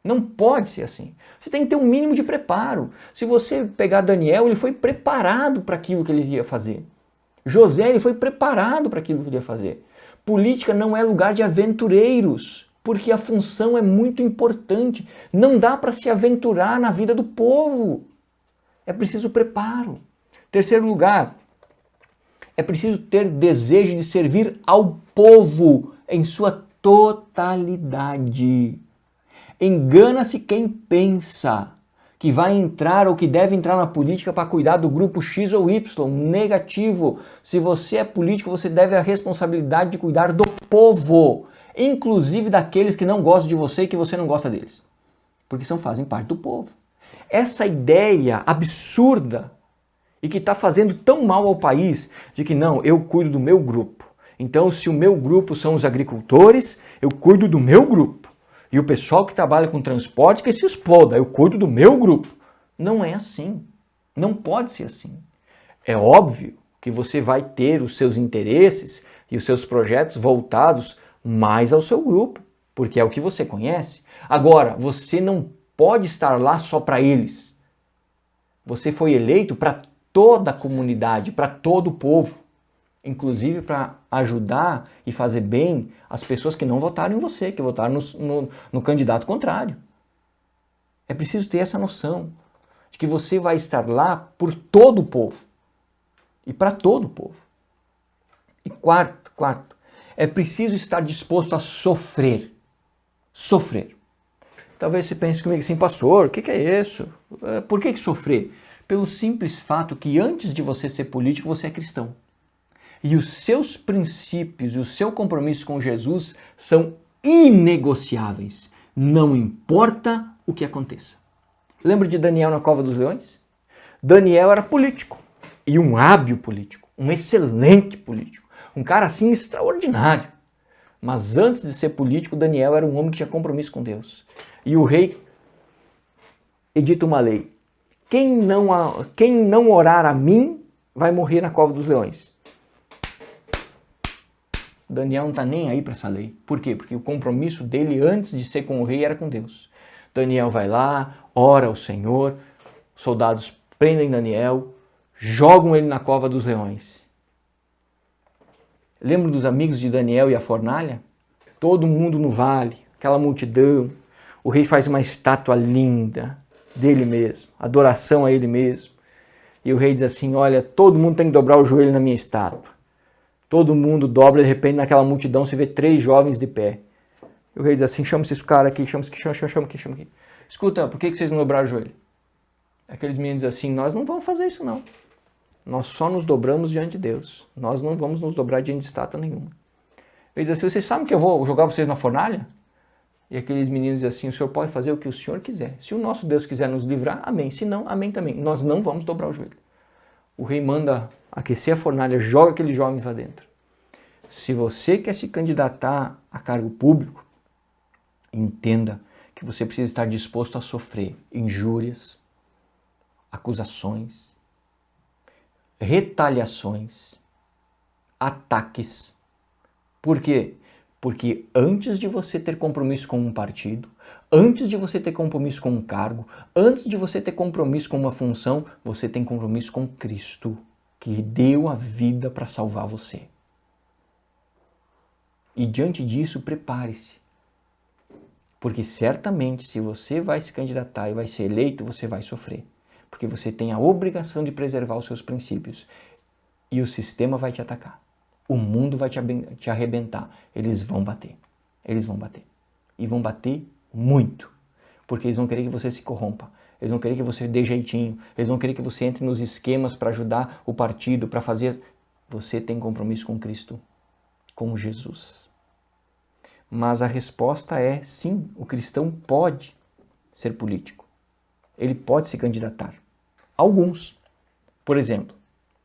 Não pode ser assim. Você tem que ter um mínimo de preparo. Se você pegar Daniel, ele foi preparado para aquilo que ele ia fazer. José, ele foi preparado para aquilo que ele ia fazer. Política não é lugar de aventureiros, porque a função é muito importante. Não dá para se aventurar na vida do povo. É preciso preparo. Terceiro lugar, é preciso ter desejo de servir ao povo em sua totalidade. Engana-se quem pensa que vai entrar ou que deve entrar na política para cuidar do grupo X ou Y. Negativo. Se você é político, você deve a responsabilidade de cuidar do povo, inclusive daqueles que não gostam de você e que você não gosta deles, porque fazem parte do povo. Essa ideia absurda e que está fazendo tão mal ao país de que não, eu cuido do meu grupo. Então, se o meu grupo são os agricultores, eu cuido do meu grupo. E o pessoal que trabalha com transporte que se exploda, eu cuido do meu grupo. Não é assim. Não pode ser assim. É óbvio que você vai ter os seus interesses e os seus projetos voltados mais ao seu grupo, porque é o que você conhece. Agora, você não pode estar lá só para eles. Você foi eleito para toda a comunidade, para todo o povo. Inclusive para ajudar e fazer bem as pessoas que não votaram em você, que votaram no candidato contrário. É preciso ter essa noção de que você vai estar lá por todo o povo e para todo o povo. E quarto, é preciso estar disposto a sofrer. Sofrer. Talvez você pense comigo assim, pastor, o que é isso? Por que sofrer? Pelo simples fato que antes de você ser político, você é cristão. E os seus princípios e o seu compromisso com Jesus são inegociáveis. Não importa o que aconteça. Lembra de Daniel na cova dos leões? Daniel era político. E um hábil político. Um excelente político. Um cara assim extraordinário. Mas antes de ser político, Daniel era um homem que tinha compromisso com Deus. E o rei edita uma lei. Quem não orar a mim vai morrer na cova dos leões. Daniel não está nem aí para essa lei. Por quê? Porque o compromisso dele antes de ser com o rei era com Deus. Daniel vai lá, ora ao Senhor, soldados prendem Daniel, jogam ele na cova dos leões. Lembra dos amigos de Daniel e a fornalha? Todo mundo no vale, aquela multidão. O rei faz uma estátua linda dele mesmo, adoração a ele mesmo. E o rei diz assim, olha, todo mundo tem que dobrar o joelho na minha estátua. Todo mundo dobra, de repente naquela multidão se vê 3 jovens de pé. E o rei diz assim, chama esses caras aqui, chama aqui. Escuta, por que vocês não dobraram o joelho? Aqueles meninos dizem assim, nós não vamos fazer isso não. Nós só nos dobramos diante de Deus. Nós não vamos nos dobrar diante de estátua nenhuma. Ele diz assim, vocês sabem que eu vou jogar vocês na fornalha? E aqueles meninos dizem assim, o senhor pode fazer o que o senhor quiser. Se o nosso Deus quiser nos livrar, amém. Se não, amém também. Nós não vamos dobrar o joelho. O rei manda aquecer a fornalha, joga aqueles jovens lá dentro. se você quer se candidatar a cargo público, entenda que você precisa estar disposto a sofrer injúrias, acusações, retaliações, ataques. Por quê? Porque antes de você ter compromisso com um partido, antes de você ter compromisso com um cargo, antes de você ter compromisso com uma função, você tem compromisso com Cristo, que deu a vida para salvar você. E diante disso, prepare-se. Porque certamente, se você vai se candidatar e vai ser eleito, você vai sofrer. Porque você tem a obrigação de preservar os seus princípios. E o sistema vai te atacar. O mundo vai te arrebentar. Eles vão bater. Eles vão bater. E vão bater muito. Porque eles vão querer que você se corrompa. Eles vão querer que você dê jeitinho. Eles vão querer que você entre nos esquemas para ajudar o partido, para fazer... Você tem compromisso com Cristo, com Jesus. Mas a resposta é sim, o cristão pode ser político. Ele pode se candidatar. Alguns. Por exemplo,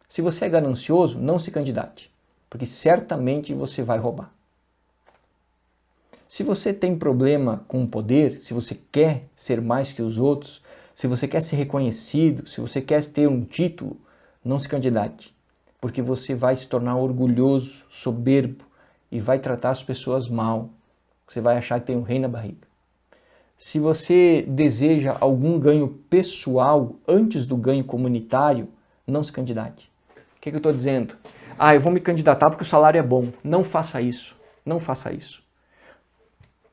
se você é ganancioso, não se candidate. Porque certamente você vai roubar. Se você tem problema com o poder, se você quer ser mais que os outros, se você quer ser reconhecido, se você quer ter um título, não se candidate. Porque você vai se tornar orgulhoso, soberbo e vai tratar as pessoas mal. Você vai achar que tem um rei na barriga. Se você deseja algum ganho pessoal antes do ganho comunitário, não se candidate. O que eu estou dizendo? Eu vou me candidatar porque o salário é bom. Não faça isso. Não faça isso.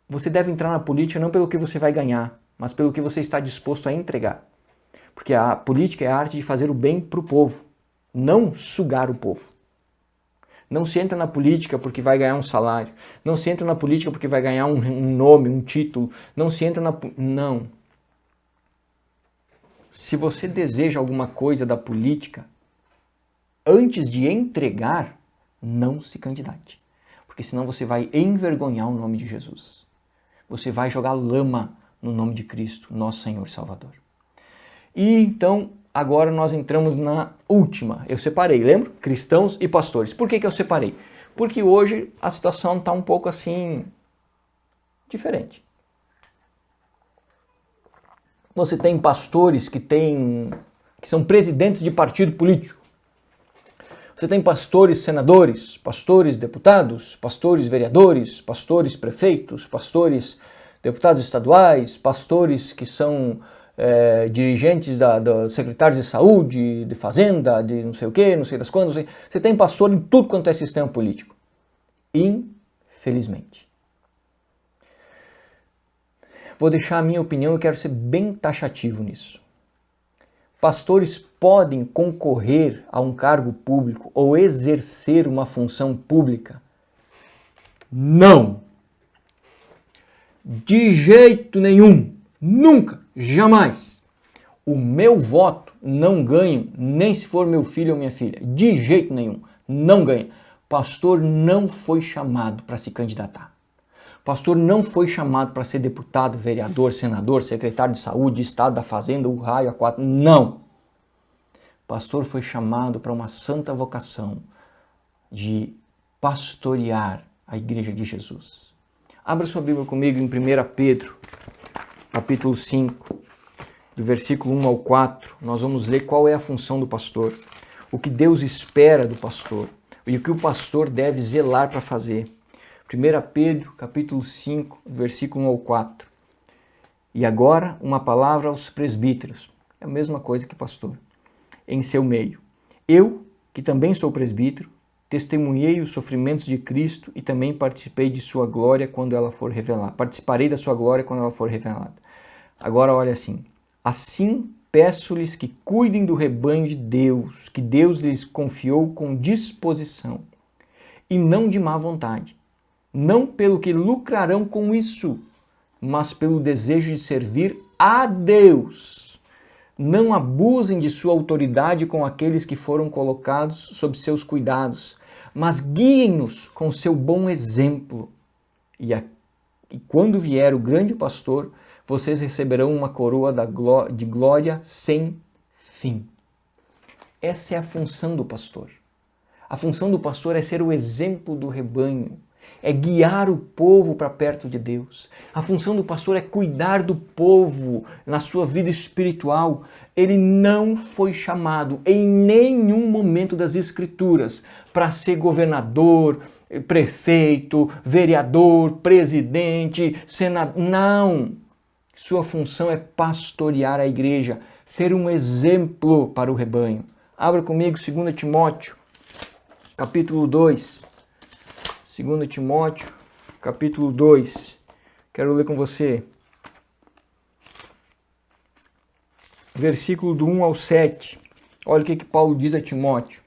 Você deve entrar na política não pelo que você vai ganhar, mas pelo que você está disposto a entregar. Porque a política é a arte de fazer o bem para o povo, não sugar o povo. Não se entra na política porque vai ganhar um salário. Não se entra na política porque vai ganhar um nome, um título. Não se entra na... Não. Se você deseja alguma coisa da política, antes de entregar, não se candidate. Porque senão você vai envergonhar o nome de Jesus. Você vai jogar lama no nome de Cristo, nosso Senhor e Salvador. E então, agora nós entramos na última. Eu separei, lembra? Cristãos e pastores. Por que eu separei? Porque hoje a situação está um pouco assim, diferente. Você tem pastores que são presidentes de partido político. Você tem pastores senadores, pastores deputados, pastores vereadores, pastores prefeitos, pastores deputados estaduais, pastores que são dirigentes da secretários de saúde, de fazenda, de não sei o que, não sei das quantas. Você tem pastor em tudo quanto é sistema político. Infelizmente. Vou deixar a minha opinião e quero ser bem taxativo nisso. Pastores podem concorrer a um cargo público ou exercer uma função pública? Não! De jeito nenhum! Nunca! Jamais! O meu voto não ganho, nem se for meu filho ou minha filha. De jeito nenhum! Não ganha. Pastor não foi chamado para se candidatar. Pastor não foi chamado para ser deputado, vereador, senador, secretário de saúde, estado da fazenda, o raio, a quatro. Não! Pastor foi chamado para uma santa vocação de pastorear a igreja de Jesus. Abra sua Bíblia comigo em 1 Pedro, capítulo 5, do versículo 1 ao 4. Nós vamos ler qual é a função do pastor, o que Deus espera do pastor e o que o pastor deve zelar para fazer. 1 Pedro, capítulo 5, versículo 1 ao 4. E agora uma palavra aos presbíteros. É a mesma coisa que pastor. Em seu meio. Eu, que também sou presbítero, testemunhei os sofrimentos de Cristo e também participei de sua glória quando ela for revelada. Participarei da sua glória quando ela for revelada. Agora olha assim. Assim peço-lhes que cuidem do rebanho de Deus, que Deus lhes confiou com disposição, e não de má vontade. Não pelo que lucrarão com isso, mas pelo desejo de servir a Deus. Não abusem de sua autoridade com aqueles que foram colocados sob seus cuidados, mas guiem-nos com seu bom exemplo. E quando vier o grande pastor, vocês receberão uma coroa de glória sem fim. Essa é a função do pastor. A função do pastor é ser o exemplo do rebanho, é guiar o povo para perto de Deus. A função do pastor é cuidar do povo na sua vida espiritual. Ele não foi chamado em nenhum momento das Escrituras para ser governador, prefeito, vereador, presidente, senador. Não! Sua função é pastorear a igreja, ser um exemplo para o rebanho. Abra comigo 2 Timóteo, capítulo 2. 2 Timóteo, capítulo 2. Quero ler com você. Versículo do 1 ao 7. Olha o que Paulo diz a Timóteo.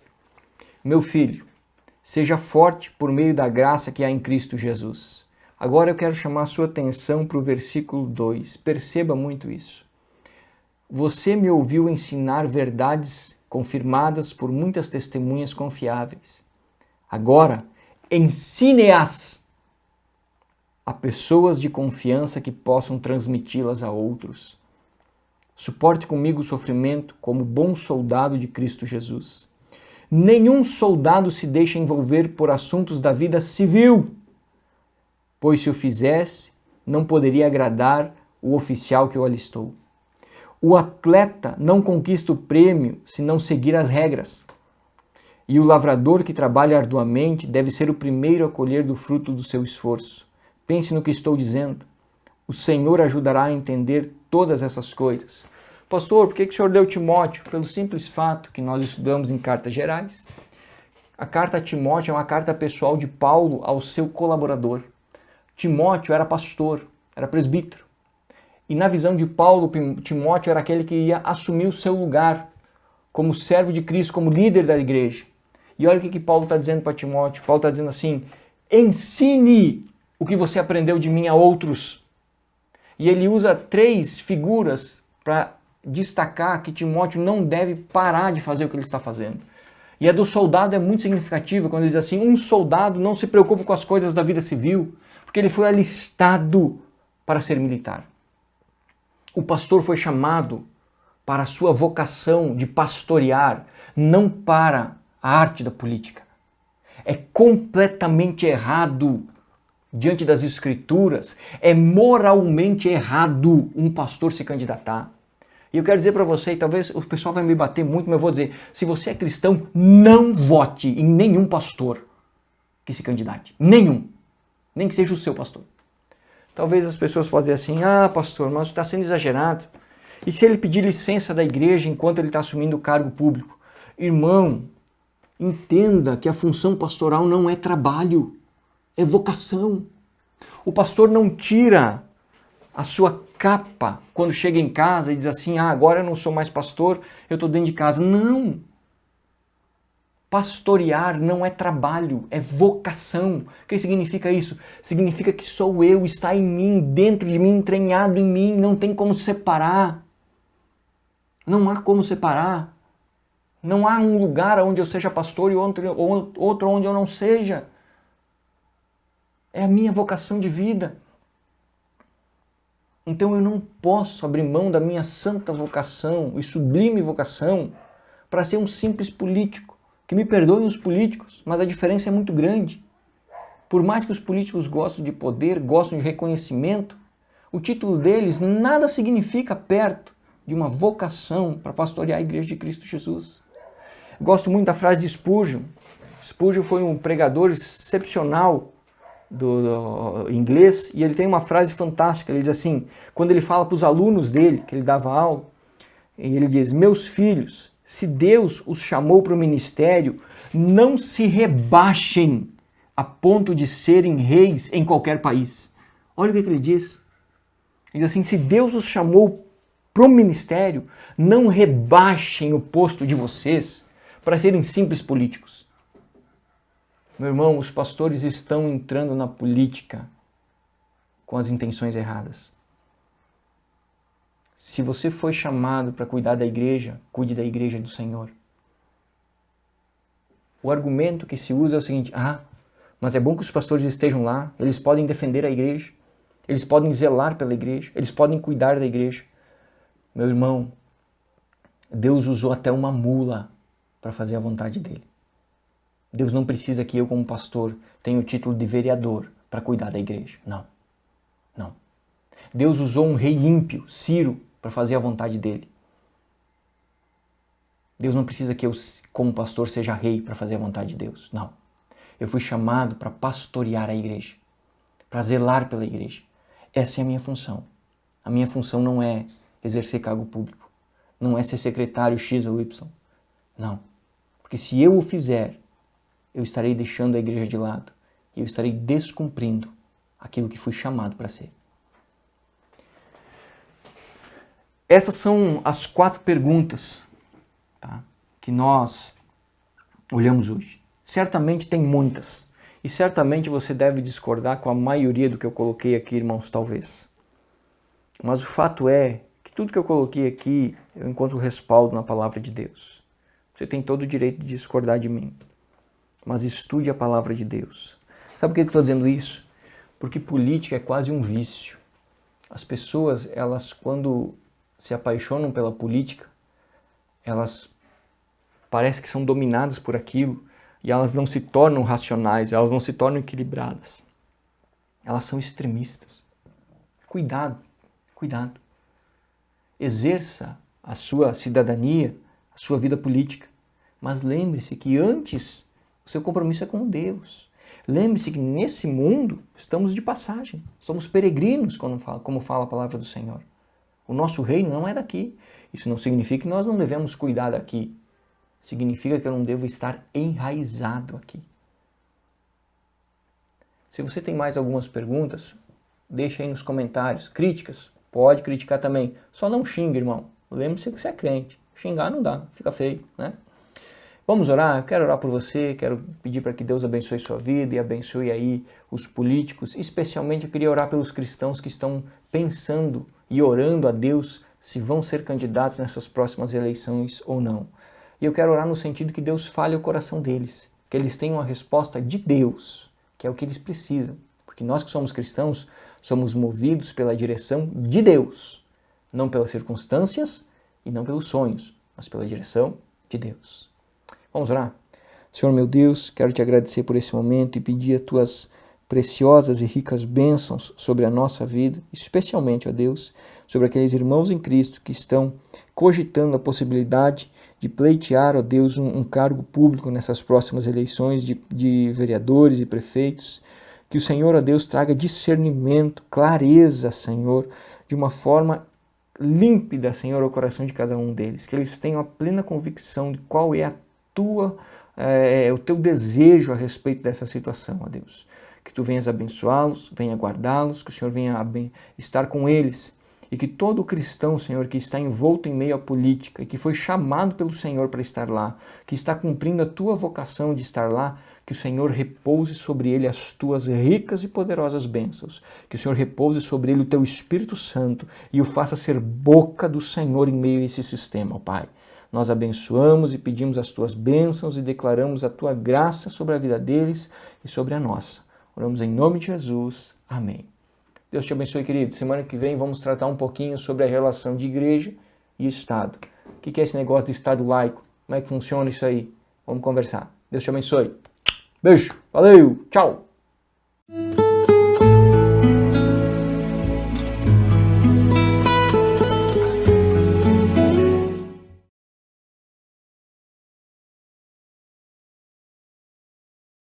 Meu filho, seja forte por meio da graça que há em Cristo Jesus. Agora eu quero chamar a sua atenção para o versículo 2. Perceba muito isso. Você me ouviu ensinar verdades confirmadas por muitas testemunhas confiáveis. Agora, ensine-as a pessoas de confiança que possam transmiti-las a outros. Suporte comigo o sofrimento como bom soldado de Cristo Jesus. Nenhum soldado se deixa envolver por assuntos da vida civil, pois se o fizesse, não poderia agradar o oficial que o alistou. O atleta não conquista o prêmio se não seguir as regras. E o lavrador que trabalha arduamente deve ser o primeiro a colher do fruto do seu esforço. Pense no que estou dizendo. O Senhor ajudará a entender todas essas coisas. Pastor, por que o senhor deu Timóteo? Pelo simples fato que nós estudamos em cartas gerais. A carta a Timóteo é uma carta pessoal de Paulo ao seu colaborador. Timóteo era pastor, era presbítero. E na visão de Paulo, Timóteo era aquele que ia assumir o seu lugar como servo de Cristo, como líder da igreja. E olha o que Paulo está dizendo para Timóteo. Paulo está dizendo assim, ensine o que você aprendeu de mim a outros. E ele usa 3 figuras para destacar que Timóteo não deve parar de fazer o que ele está fazendo. E a do soldado é muito significativa, quando ele diz assim, um soldado não se preocupa com as coisas da vida civil, porque ele foi alistado para ser militar. O pastor foi chamado para a sua vocação de pastorear, não para a arte da política. É completamente errado diante das Escrituras, é moralmente errado um pastor se candidatar. E eu quero dizer para você, e talvez o pessoal vai me bater muito, mas eu vou dizer, se você é cristão, não vote em nenhum pastor que se candidate. Nenhum. Nem que seja o seu pastor. Talvez as pessoas possam dizer assim, pastor, mas está sendo exagerado. E se ele pedir licença da igreja enquanto ele está assumindo o cargo público? Irmão, entenda que a função pastoral não é trabalho, é vocação. O pastor não tira a sua capa quando chega em casa e diz assim, agora eu não sou mais pastor, eu estou dentro de casa. Não! Pastorear não é trabalho, é vocação. O que significa isso? Significa que sou eu, está em mim, dentro de mim, entranhado em mim, não tem como separar. Não há como separar. Não há um lugar onde eu seja pastor e outro onde eu não seja. É a minha vocação de vida. Então eu não posso abrir mão da minha santa vocação e sublime vocação para ser um simples político. Que me perdoem os políticos, mas a diferença é muito grande. Por mais que os políticos gostem de poder, gostem de reconhecimento, o título deles nada significa perto de uma vocação para pastorear a igreja de Cristo Jesus. Gosto muito da frase de Spurgeon. Spurgeon foi um pregador excepcional do inglês e ele tem uma frase fantástica. Ele diz assim, quando ele fala para os alunos dele, que ele dava aula, ele diz, meus filhos, se Deus os chamou para o ministério, não se rebaixem a ponto de serem reis em qualquer país. Olha o que ele diz. Ele diz assim, se Deus os chamou para o ministério, não rebaixem o posto de vocês para serem simples políticos. Meu irmão, os pastores estão entrando na política com as intenções erradas. Se você foi chamado para cuidar da igreja, cuide da igreja do Senhor. O argumento que se usa é o seguinte, mas é bom que os pastores estejam lá, eles podem defender a igreja, eles podem zelar pela igreja, eles podem cuidar da igreja. Meu irmão, Deus usou até uma mula para fazer a vontade dele. Deus não precisa que eu, como pastor, tenha o título de vereador para cuidar da igreja. Não. Não. Deus usou um rei ímpio, Ciro, para fazer a vontade dele. Deus não precisa que eu, como pastor, seja rei para fazer a vontade de Deus. Não. Eu fui chamado para pastorear a igreja, para zelar pela igreja. Essa é a minha função. A minha função não é exercer cargo público. Não é ser secretário X ou Y. Não. Porque se eu o fizer, eu estarei deixando a igreja de lado. E eu estarei descumprindo aquilo que fui chamado para ser. Essas são as 4 perguntas, tá, que nós olhamos hoje. Certamente tem muitas. E certamente você deve discordar com a maioria do que eu coloquei aqui, irmãos, talvez. Mas o fato é que tudo que eu coloquei aqui, eu encontro respaldo na palavra de Deus. Você tem todo o direito de discordar de mim. Mas estude a palavra de Deus. Sabe por que eu estou dizendo isso? Porque política é quase um vício. As pessoas, elas quando se apaixonam pela política, elas parecem que são dominadas por aquilo e elas não se tornam racionais, elas não se tornam equilibradas. Elas são extremistas. Cuidado, cuidado. Exerça a sua cidadania, a sua vida política, mas lembre-se que antes o seu compromisso é com Deus. Lembre-se que nesse mundo estamos de passagem, somos peregrinos, como fala a palavra do Senhor. O nosso reino não é daqui. Isso não significa que nós não devemos cuidar daqui. Significa que eu não devo estar enraizado aqui. Se você tem mais algumas perguntas, deixa aí nos comentários. Críticas, pode criticar também. Só não xingue, irmão. Lembre-se que você é crente. Xingar não dá, fica feio, né? Vamos orar? Eu quero orar por você, quero pedir para que Deus abençoe sua vida e abençoe aí os políticos. Especialmente eu queria orar pelos cristãos que estão pensando e orando a Deus se vão ser candidatos nessas próximas eleições ou não. E eu quero orar no sentido que Deus fale o coração deles, que eles tenham a resposta de Deus, que é o que eles precisam. Porque nós que somos cristãos, somos movidos pela direção de Deus, não pelas circunstâncias e não pelos sonhos, mas pela direção de Deus. Vamos orar? Senhor meu Deus, quero te agradecer por esse momento e pedir as tuas preciosas e ricas bênçãos sobre a nossa vida, especialmente, ó Deus, sobre aqueles irmãos em Cristo que estão cogitando a possibilidade de pleitear, ó Deus, um cargo público nessas próximas eleições de vereadores e prefeitos. Que o Senhor, ó Deus, traga discernimento, clareza, Senhor, de uma forma límpida, Senhor, ao coração de cada um deles. Que eles tenham a plena convicção de qual é o teu desejo a respeito dessa situação, ó Deus. Que tu venhas abençoá-los, venha guardá-los, que o Senhor venha estar com eles. E que todo cristão, Senhor, que está envolto em meio à política e que foi chamado pelo Senhor para estar lá, que está cumprindo a tua vocação de estar lá, que o Senhor repouse sobre ele as tuas ricas e poderosas bênçãos. Que o Senhor repouse sobre ele o teu Espírito Santo e o faça ser boca do Senhor em meio a esse sistema, ó Pai. Nós abençoamos e pedimos as tuas bênçãos e declaramos a tua graça sobre a vida deles e sobre a nossa. Oramos em nome de Jesus. Amém. Deus te abençoe, querido. Semana que vem vamos tratar um pouquinho sobre a relação de igreja e Estado. O que é esse negócio de Estado laico? Como é que funciona isso aí? Vamos conversar. Deus te abençoe. Beijo. Valeu. Tchau.